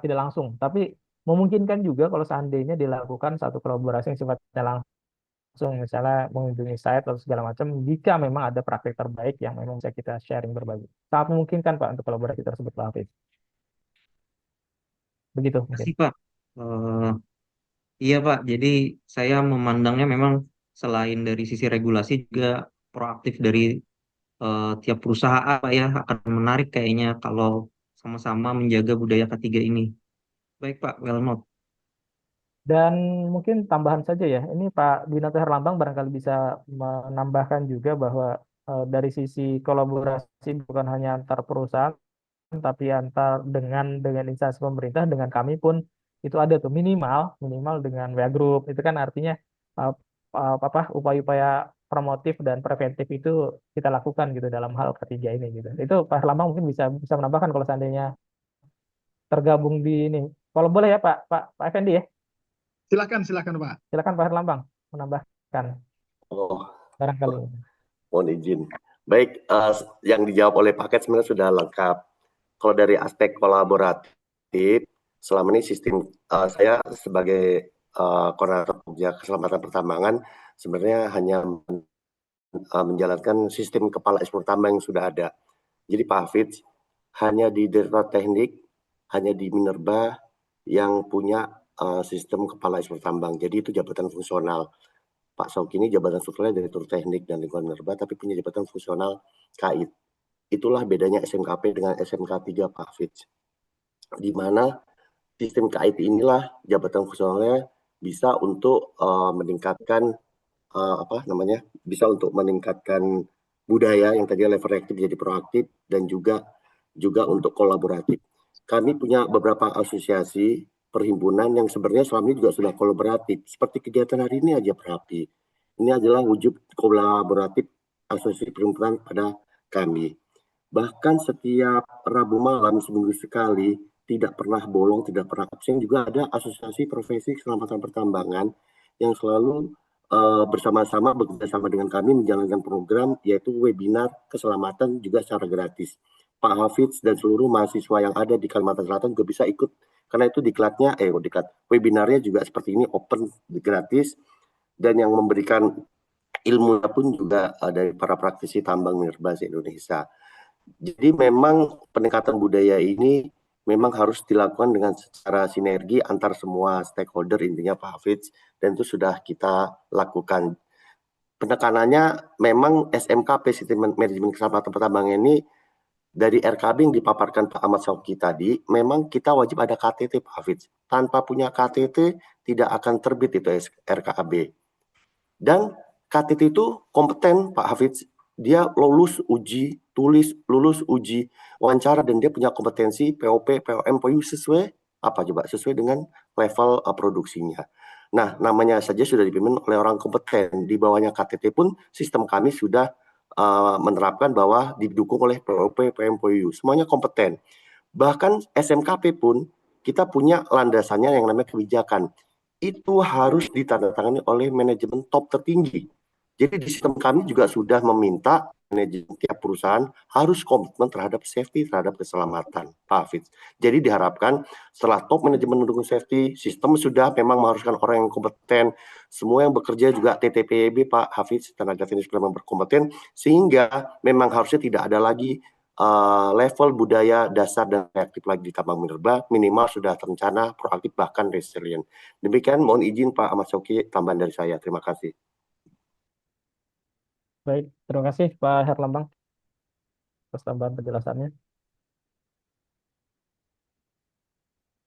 tidak langsung, tapi memungkinkan juga kalau seandainya dilakukan satu kolaborasi yang sifatnya langsung, misalnya mengunjungi site atau segala macam, jika memang ada praktek terbaik yang memang bisa kita sharing berbagi. Sangat memungkinkan Pak untuk kolaborasi tersebut, Pak Hafiz. Begitu Terima mungkin. kasih Pak. Iya Pak, jadi saya memandangnya memang selain dari sisi regulasi juga proaktif dari tiap perusahaan Pak ya, akan menarik kayaknya kalau sama-sama menjaga budaya ketiga ini. Baik Pak, well note. Dan mungkin tambahan saja ya, ini Pak Dinato Herlambang barangkali bisa menambahkan juga bahwa dari sisi kolaborasi bukan hanya antar perusahaan, tapi antar dengan instansi pemerintah, dengan kami pun itu ada tuh minimal dengan WA Group. Itu kan artinya uh, upaya-upaya promotif dan preventif itu kita lakukan gitu dalam hal ketiga ini gitu. Itu Pak Herlambang mungkin bisa menambahkan kalau seandainya tergabung di ini. Kalau boleh ya Pak Effendi ya. Silakan Pak. Silakan Pak Herlambang menambahkan Oh, barangkali. mohon izin. Baik, yang dijawab oleh Paket sebenarnya sudah lengkap. Kalau dari aspek kolaboratif, selama ini sistem saya sebagai koordinator kerja keselamatan pertambangan sebenarnya hanya menjalankan sistem kepala ekspor tambang yang sudah ada. Jadi Pak Hafiz, hanya di Direktorat Teknik, hanya di Minerba yang punya sistem kepala ekspor tambang. Jadi itu jabatan fungsional. Pak Sauki ini jabatan strukturalnya Direktur Teknik dan Lingkungan Minerba, tapi punya jabatan fungsional KAIT. Itulah bedanya SMKP dengan SMK 3 Pak Hafiz. Di mana sistem KAIT inilah jabatan fungsionalnya bisa untuk meningkatkan bisa untuk meningkatkan budaya yang tadi level reaktif jadi proaktif dan juga untuk kolaboratif. Kami punya beberapa asosiasi perhimpunan yang sebenarnya selama ini juga sudah kolaboratif. Seperti kegiatan hari ini aja Perapi. Ini adalah wujud kolaboratif asosiasi perhimpunan pada kami. Bahkan setiap Rabu malam seminggu sekali tidak pernah bolong, tidak pernah absen juga ada asosiasi profesi keselamatan pertambangan yang selalu bersama-sama bekerjasama dengan kami menjalankan program yaitu webinar keselamatan juga secara gratis. Pak Hafiz dan seluruh mahasiswa yang ada di Kalimantan Selatan juga bisa ikut karena itu webinarnya juga seperti ini open gratis dan yang memberikan ilmu pun juga dari para praktisi tambang mineral Indonesia. Jadi memang peningkatan budaya ini memang harus dilakukan dengan secara sinergi antar semua stakeholder intinya Pak Hafiz dan itu sudah kita lakukan. Penekanannya memang SMKP Sistem Manajemen Keselamatan Pertambangan ini dari RKB yang dipaparkan Pak Ahmad Sauki tadi, memang kita wajib ada KTT Pak Hafiz. Tanpa punya KTT tidak akan terbit itu RKAB. Dan KTT itu kompeten Pak Hafiz. Dia lulus uji tulis, lulus uji wawancara dan dia punya kompetensi POP, POM, POU sesuai sesuai dengan level produksinya. Nah, namanya saja sudah dipimpin oleh orang kompeten. Di bawahnya KTT pun sistem kami sudah menerapkan bahwa didukung oleh POP, POM, POU. Semuanya kompeten. Bahkan SMKP pun kita punya landasannya yang namanya kebijakan. Itu harus ditandatangani oleh manajemen top tertinggi. Jadi di sistem kami juga sudah meminta manajemen tiap perusahaan harus komitmen terhadap safety, terhadap keselamatan, Pak Hafiz. Jadi diharapkan setelah top manajemen mendukung safety, sistem sudah memang mengharuskan orang yang kompeten, semua yang bekerja juga TTPB, Pak Hafiz, tenaga teknis yang berkompeten, sehingga memang harusnya tidak ada lagi level budaya dasar dan reaktif lagi di tambang minerba, minimal sudah terencana, proaktif, bahkan resilient. Demikian, mohon izin Pak Ahmad Sauki, tambahan dari saya. Terima kasih. Baik, terima kasih Pak Herlambang atas tambahan penjelasannya.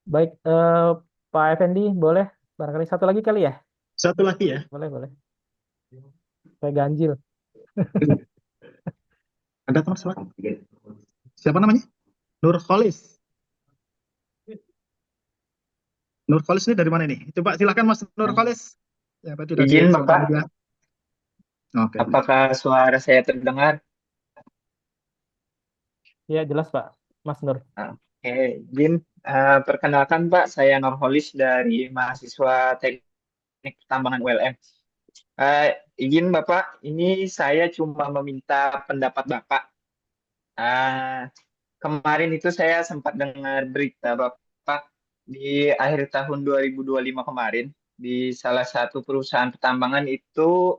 Baik, Pak Effendi, boleh barangkali satu lagi kali ya? Satu lagi ya. Boleh, boleh. Saya ganjil. Ada teman silakan. Siapa namanya? Nur Kholis. Nur Kholis ini dari mana nih? Coba silakan Mas Nur Kholis. Ya, tadi udah Izin disebutkan Bapak, juga. Oke. apakah suara saya terdengar? Ya, jelas Pak. Mas Nur. Oke, izin. Perkenalkan Pak, saya Nurholis dari mahasiswa Teknik Pertambangan ULM. Izin Bapak, ini saya cuma meminta pendapat Bapak. Kemarin itu saya sempat dengar berita Bapak di akhir tahun 2025 kemarin di salah satu perusahaan pertambangan itu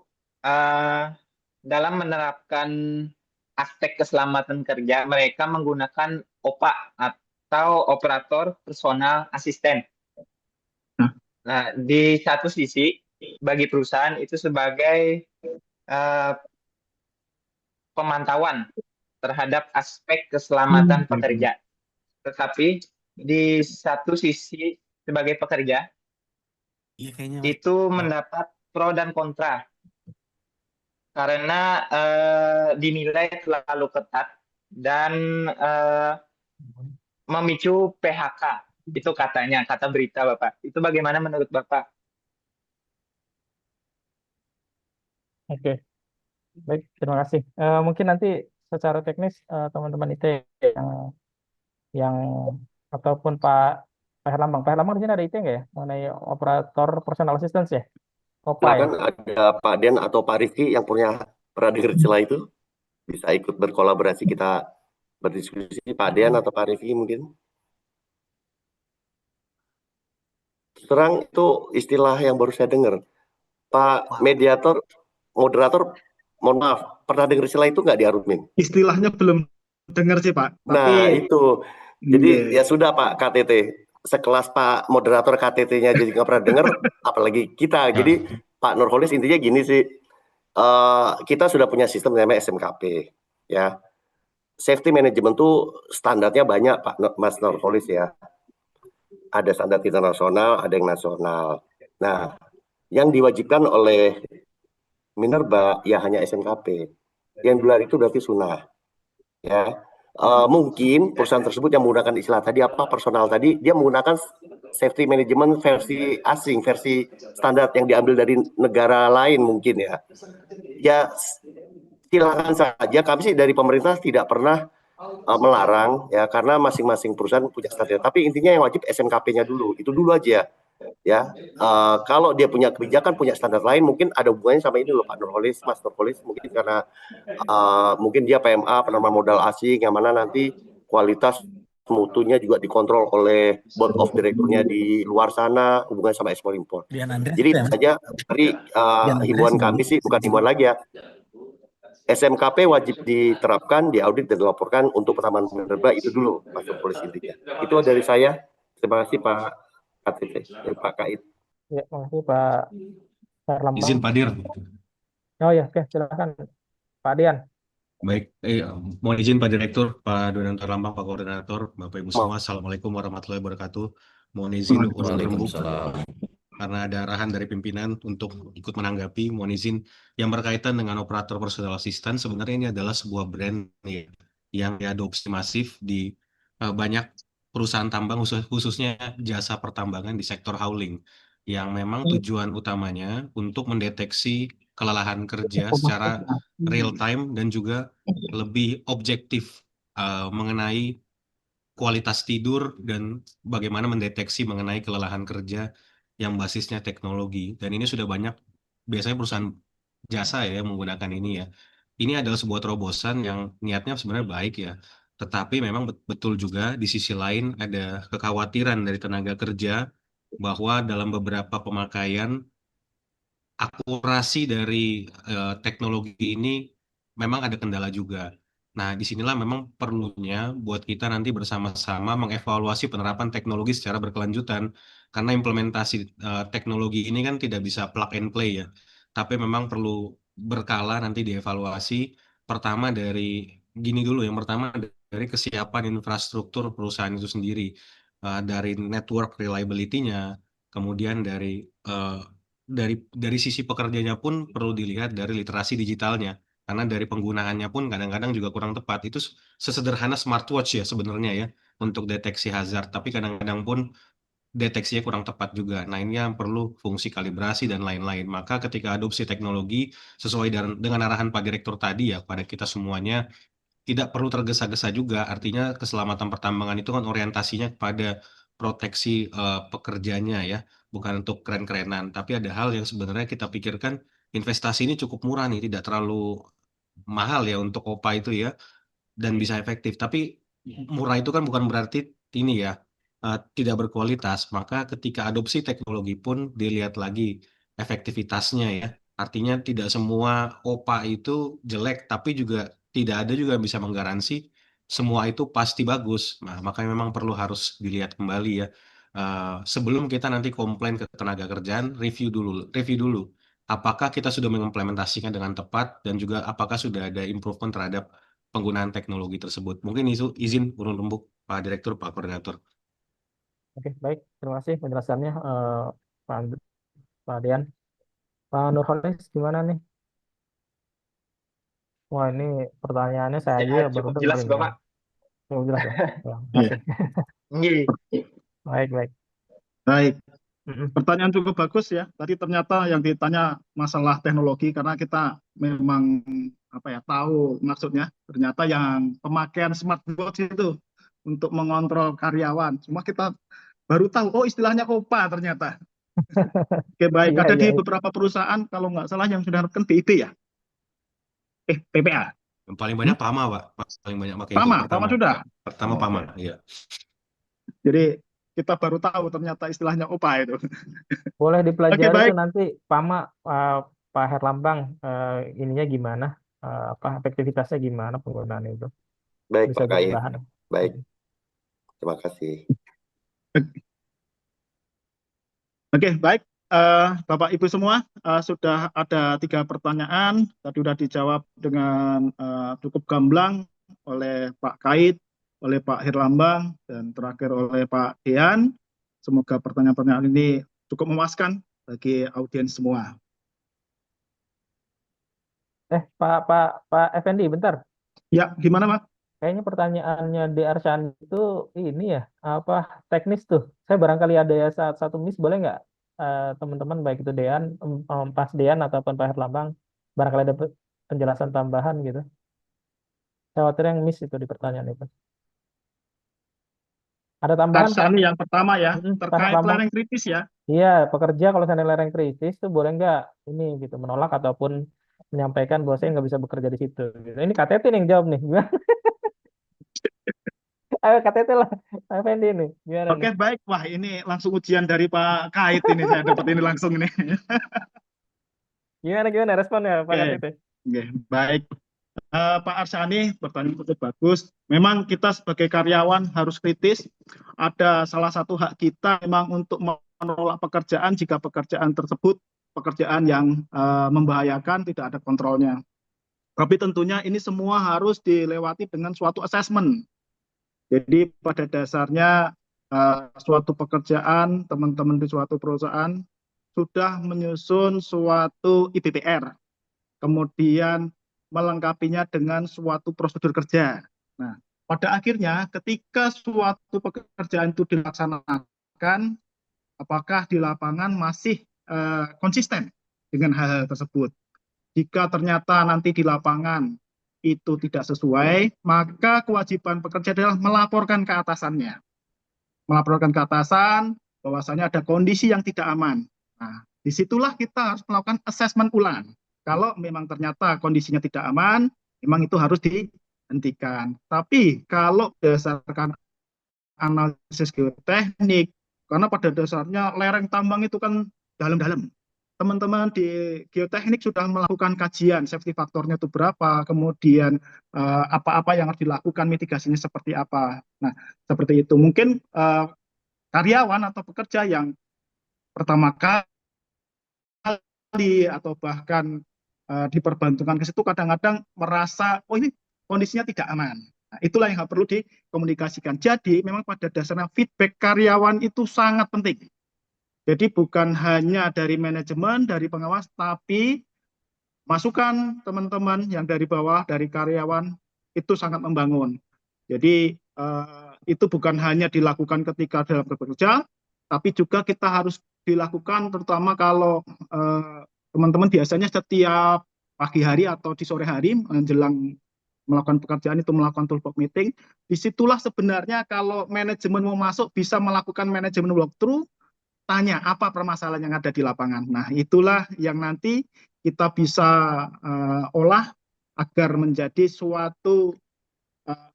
dalam menerapkan aspek keselamatan kerja mereka menggunakan OPA atau operator personal asisten. Nah, di satu sisi bagi perusahaan itu sebagai pemantauan terhadap aspek keselamatan pekerja. Tetapi di satu sisi sebagai pekerja itu mendapat pro dan kontra karena dinilai terlalu ketat dan memicu PHK. Itu katanya, kata berita Bapak. Itu bagaimana menurut Bapak? Oke, baik, terima kasih. Mungkin nanti secara teknis teman-teman IT yang ataupun Pak Herlambang di sini ada IT nggak ya mengenai operator personal assistance ya? OPA ya? Silakan ada Pak Den atau Pak Rifki yang punya pernah dengar istilah itu bisa ikut berkolaborasi kita berdiskusi. Pak Den atau Pak Rifki mungkin. terang itu istilah yang baru saya dengar. Pak moderator, mohon maaf, pernah dengar istilah itu nggak di Arudmin? Istilahnya belum dengar sih Pak, Nah, tapi itu. Jadi nggih. ya sudah Pak KTT, sekelas Pak moderator KTT-nya jadi nggak pernah dengar, apalagi kita. Jadi Pak Nurholis intinya gini sih, kita sudah punya sistem namanya SMKP, ya. Safety management tuh standarnya banyak Pak Mas Nurholis ya. Ada standar internasional, ada yang nasional. Nah, yang diwajibkan oleh Minerba ya hanya SMKP. Yang di luar itu berarti sunnah, ya. Mungkin perusahaan tersebut yang menggunakan istilah tadi apa personal tadi, dia menggunakan safety management versi asing, versi standar yang diambil dari negara lain mungkin ya. Ya silakan saja. Kami sih dari pemerintah tidak pernah melarang ya, karena masing-masing perusahaan punya standar. Tapi intinya yang wajib SMKP-nya dulu, itu dulu aja. Ya, kalau dia punya kebijakan, punya standar lain, mungkin ada hubungannya sama ini loh Pak Nurholis, Mas Nurholis, mungkin karena mungkin dia PMA, penanaman modal asing, yang mana nanti kualitas mutunya juga dikontrol oleh board of director-nya di luar sana, hubungan sama ekspor impor. Jadi itu saja dari himbauan kami sih, bukan himbauan lagi ya. SMKP wajib diterapkan, diaudit dan dilaporkan untuk pertambahan Minerba itu dulu, Mas Nurholis intinya. Itu dari saya. Terima kasih Pak KTT, Pak Kait. Ya, makasih Pak Herlambang. Izin Pak Dir. Oh ya, oke, silakan Pak Dian. Baik, mohon izin Pak Direktur, Pak Donator Lambang, Pak Koordinator, Bapak Ibu semua, Assalamualaikum warahmatullahi wabarakatuh. Mohon izin urun rembuk karena ada arahan dari pimpinan untuk ikut menanggapi. Mohon izin yang berkaitan dengan operator personal assistant, sebenarnya ini adalah sebuah brand ya, yang diadopsi masif di banyak perusahaan tambang, khususnya jasa pertambangan di sektor hauling, yang memang tujuan utamanya untuk mendeteksi kelelahan kerja secara real time dan juga lebih objektif mengenai kualitas tidur dan bagaimana mendeteksi mengenai kelelahan kerja yang basisnya teknologi. Dan ini sudah banyak biasanya perusahaan jasa ya yang menggunakan ini ya. Ini adalah sebuah terobosan yang niatnya sebenarnya baik ya. Tetapi memang betul juga di sisi lain ada kekhawatiran dari tenaga kerja bahwa dalam beberapa pemakaian akurasi dari teknologi ini memang ada kendala juga. Nah, disinilah memang perlunya buat kita nanti bersama-sama mengevaluasi penerapan teknologi secara berkelanjutan. Karena implementasi teknologi ini kan tidak bisa plug and play ya. Tapi memang perlu berkala nanti dievaluasi. Pertama dari gini dulu, yang pertama dari kesiapan infrastruktur perusahaan itu sendiri. Dari network reliability-nya, kemudian dari sisi pekerjanya pun perlu dilihat dari literasi digitalnya, karena dari penggunaannya pun kadang-kadang juga kurang tepat. Itu sesederhana smartwatch ya sebenarnya ya untuk deteksi hazard, tapi kadang-kadang pun deteksinya kurang tepat juga. Nah, ini yang perlu fungsi kalibrasi dan lain-lain. Maka ketika adopsi teknologi sesuai dengan arahan Pak Direktur tadi ya pada kita semuanya, tidak perlu tergesa-gesa juga. Artinya keselamatan pertambangan itu kan orientasinya kepada proteksi pekerjanya ya, bukan untuk keren-kerenan. Tapi ada hal yang sebenarnya kita pikirkan investasi ini cukup murah nih, tidak terlalu mahal ya untuk OPA itu ya, dan bisa efektif. Tapi murah itu kan bukan berarti ini ya tidak berkualitas. Maka ketika adopsi teknologi pun dilihat lagi efektivitasnya ya. Artinya tidak semua OPA itu jelek, tapi juga tidak ada juga yang bisa menggaransi semua itu pasti bagus. Nah, makanya memang perlu harus dilihat kembali ya. Sebelum kita nanti komplain ke tenaga kerjaan, review dulu. Apakah kita sudah mengimplementasikan dengan tepat dan juga apakah sudah ada improvement terhadap penggunaan teknologi tersebut. Mungkin itu izin urun rembuk Pak Direktur, Pak Koordinator. Oke, baik. Terima kasih penjelasannya Pak, Pak Dian. Pak Nurholis gimana nih? Wah, ini pertanyaannya saya aja Ya, baru cukup dengar jelas ini. Bapak. Cukup jelas ya? Ya, Iya. makasih. Nggih. Baik, baik. Baik, Mm-mm. pertanyaan cukup bagus ya. Tadi ternyata yang ditanya masalah teknologi karena kita memang tahu maksudnya. Ternyata yang pemakaian smartwatch itu untuk mengontrol karyawan. Cuma kita baru tahu, oh istilahnya OPA ternyata. Oke, baik. Iya, Ada iya. di beberapa perusahaan kalau nggak salah yang sudah menerapkan PIP ya. PPA. Yang paling banyak PAMA, Pak. Paling banyak pakai itu. PAMA sudah. Pertama PAMA, iya. Jadi kita baru tahu ternyata istilahnya OPA itu. Boleh Oke, dipelajari baik. tuh nanti Pak Herlambang ininya gimana, apa efektivitasnya gimana penggunaan itu. Baik Bisa Pak jadi Kait. bahan. Baik. Terima kasih. Oke, baik. Bapak Ibu semua, sudah ada 3 pertanyaan. Tadi sudah dijawab dengan cukup gamblang oleh Pak Kait, oleh Pak Herlambang, dan terakhir oleh Pak Dean. Semoga pertanyaan-pertanyaan ini cukup memuaskan bagi audiens semua. Pak Effendi, bentar. Ya, gimana, Mas? Kayaknya pertanyaannya di Arsyani itu ini ya, apa teknis tuh. Saya barangkali ada ya satu miss, boleh nggak teman-teman baik itu Dean, Pas Dean ataupun Pak Herlambang, barangkali ada penjelasan tambahan gitu. Saya khawatir yang miss itu di pertanyaan itu. Ada tambahan Pak? Arsani yang pertama ya, Pak terkait Herlambang. lereng kritis ya. Iya, pekerja kalau seandainya lereng kritis tuh boleh nggak ini gitu menolak ataupun menyampaikan bahwa saya nggak bisa bekerja di situ. Gitu. Ini KTT nih yang jawab nih. Gimana? Ayo KTT lah, Pak Effendi nih. Gimana Oke, nih? baik. Wah, ini langsung ujian dari Pak Kait ini, saya dapat ini langsung ini. Gimana responnya Pak Oke, KTT? oke, baik. Pak Arsani, pertanyaan cukup bagus. Memang kita sebagai karyawan harus kritis. Ada salah satu hak kita memang untuk menolak pekerjaan jika pekerjaan tersebut pekerjaan yang membahayakan, tidak ada kontrolnya. Tapi tentunya ini semua harus dilewati dengan suatu assessment. Jadi pada dasarnya suatu pekerjaan, teman-teman di suatu perusahaan sudah menyusun suatu IBPR, kemudian melengkapinya dengan suatu prosedur kerja. Nah, pada akhirnya ketika suatu pekerjaan itu dilaksanakan, apakah di lapangan masih konsisten dengan hal-hal tersebut. Jika ternyata nanti di lapangan itu tidak sesuai, maka kewajiban pekerja adalah melaporkan ke atasannya. Melaporkan ke atasan bahwasanya ada kondisi yang tidak aman. Nah, disitulah kita harus melakukan assessment ulang. Kalau memang ternyata kondisinya tidak aman, memang itu harus dihentikan. Tapi kalau berdasarkan analisis geoteknik, karena pada dasarnya lereng tambang itu kan dalam-dalam. Teman-teman di geoteknik sudah melakukan kajian safety faktornya itu berapa, kemudian apa-apa yang harus dilakukan, mitigasinya seperti apa. Nah, seperti itu. Mungkin karyawan atau pekerja yang pertama kali atau bahkan diperbantukan ke situ kadang-kadang merasa, oh ini kondisinya tidak aman. Nah, itulah yang perlu dikomunikasikan. Jadi memang pada dasarnya feedback karyawan itu sangat penting. Jadi bukan hanya dari manajemen, dari pengawas, tapi masukan teman-teman yang dari bawah, dari karyawan, itu sangat membangun. Jadi itu bukan hanya dilakukan ketika dalam bekerja, tapi juga kita harus dilakukan terutama kalau teman-teman biasanya setiap pagi hari atau di sore hari menjelang melakukan pekerjaan itu melakukan toolbox meeting. Disitulah sebenarnya kalau manajemen mau masuk bisa melakukan manajemen walkthrough, tanya apa permasalahan yang ada di lapangan. Nah, itulah yang nanti kita bisa olah agar menjadi suatu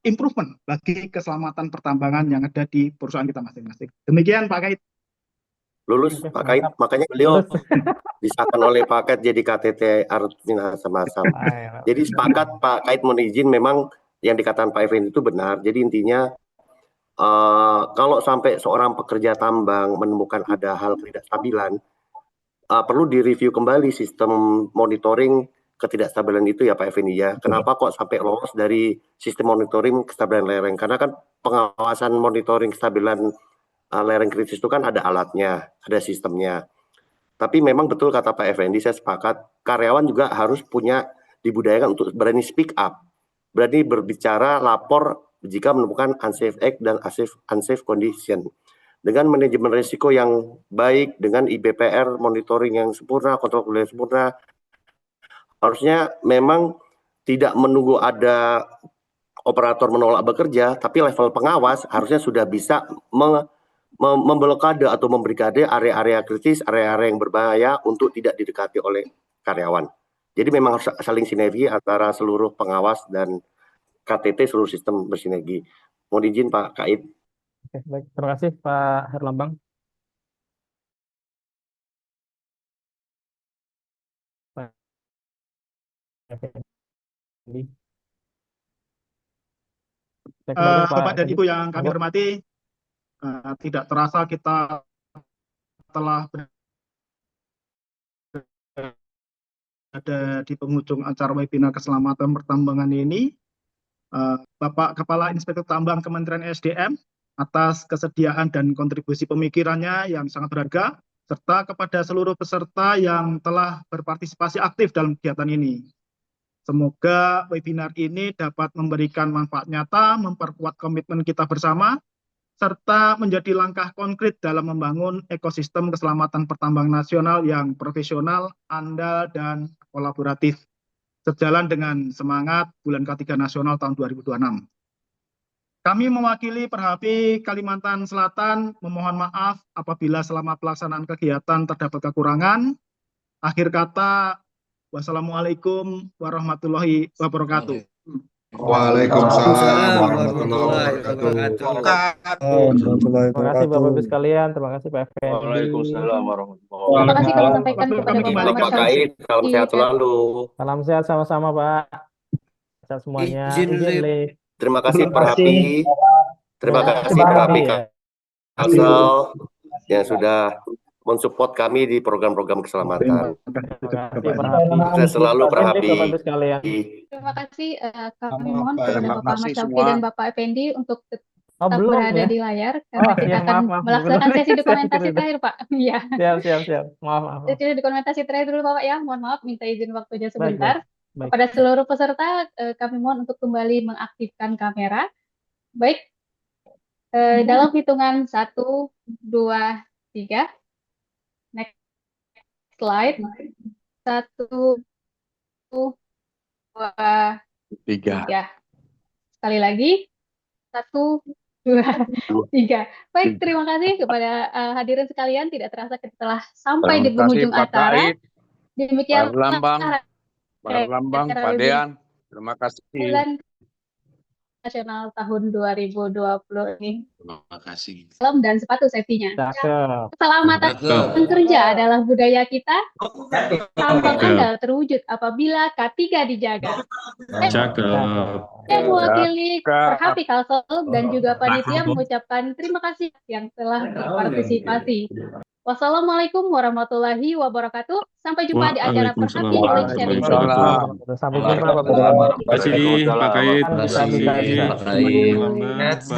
improvement bagi keselamatan pertambangan yang ada di perusahaan kita masing-masing. Demikian Pak Kait. Lulus Pak Kait, makanya beliau disahkan oleh Pak Kait jadi KTT Artina Asam-Asam. Jadi sepakat Pak Kait mohon izin, memang yang dikatakan Pak Effendi itu benar. Jadi intinya kalau sampai seorang pekerja tambang menemukan ada hal ketidakstabilan, perlu direview kembali sistem monitoring ketidakstabilan itu ya Pak Effendi ya. Kenapa kok sampai lolos dari sistem monitoring kestabilan lereng? Karena kan pengawasan monitoring kestabilan lereng kritis itu kan ada alatnya, ada sistemnya. Tapi memang betul kata Pak Effendi, saya sepakat, karyawan juga harus punya dibudayakan untuk berani speak up, berani berbicara, lapor jika menemukan unsafe act dan unsafe condition. Dengan manajemen risiko yang baik, dengan IBPR monitoring yang sempurna, kontrol yang sempurna, harusnya memang tidak menunggu ada operator menolak bekerja, tapi level pengawas harusnya sudah bisa memblokade atau membrigade area-area kritis, area-area yang berbahaya untuk tidak didekati oleh karyawan. Jadi memang harus saling sinergi antara seluruh pengawas dan KTT, seluruh sistem bersinergi. Mohon izin Pak Kait. Oke, baik. Terima kasih Pak Herlambang. Pak Effendi. Saya kembali ke Pak Bapak dan Effendi. Ibu yang kami Monggo. hormati, tidak terasa kita telah berada di penghujung acara webinar keselamatan pertambangan ini. Bapak Kepala Inspektur Tambang Kementerian SDM atas kesediaan dan kontribusi pemikirannya yang sangat berharga, serta kepada seluruh peserta yang telah berpartisipasi aktif dalam kegiatan ini. Semoga webinar ini dapat memberikan manfaat nyata, memperkuat komitmen kita bersama, serta menjadi langkah konkret dalam membangun ekosistem keselamatan pertambangan nasional yang profesional, andal, dan kolaboratif, sejalan dengan semangat Bulan K3 Nasional tahun 2026. Kami mewakili Perhapi Kalimantan Selatan memohon maaf apabila selama pelaksanaan kegiatan terdapat kekurangan. Akhir kata, wassalamualaikum warahmatullahi wabarakatuh. Waalaikumsalam warahmatullahi wabarakatuh. Terima kasih Bapak Ibu sekalian. Terima kasih Pak Effendi. Waalaikumsalam warahmatullahi Terima kasih kami wabarakatuh. sampaikan Waktu kepada kami Bapak kembalikan Muhammad Pak Kait, salam sehat selalu. Salam sehat sama-sama Pak. Sehat semuanya. Izin, Izin, Lip. Lip. Terima kasih Terima Perhapi. Terima Ya, kasih Pak Perhapi Hadi ya. Kalsel yang sudah mensupport kami di program-program keselamatan. Terima kasih Pak Hadi. Sukses selalu Izin, Lip, Perhapi. Bapak Ibu sekalian. Terima kasih. Kami mohon kepada Terima Bapak Ahmad kasih Syauqi semua. dan Bapak Effendi untuk Oh, tetap belum berada ya? di layar karena Oh, kita iya, akan maaf. melaksanakan Belum. sesi Saya dokumentasi kira- terakhir, Pak. Iya. Siap. Maaf. Sesi dokumentasi terakhir dulu, Bapak ya. Mohon maaf, minta izin waktunya Baik. sebentar. Kepada seluruh peserta, kami mohon untuk kembali mengaktifkan kamera. Baik, dalam hitungan 1, 2, 3. Next slide. 1, 2, 3. Sekali lagi. 1, 2, 3. Baik, terima kasih kepada hadirin sekalian. Tidak terasa kita telah sampai di penghujung acara. Demikian Pak Dean, terima kasih. Bulan Nasional tahun 2020 ini. Terima kasih. Helm dan sepatu safety-nya. Cakep. Keselamatan kerja adalah budaya kita. Tambang andal terwujud apabila K3 dijaga. Cakep. Saya mewakili Perhapi Kalsel dan juga panitia mengucapkan terima kasih yang telah berpartisipasi. Wassalamualaikum warahmatullahi wabarakatuh. Sampai jumpa di acara Perhapi Knowledge Sharing. Sampai jumpa Bapak. Terima kasih Pak Kait. Bisa. Terima kasih.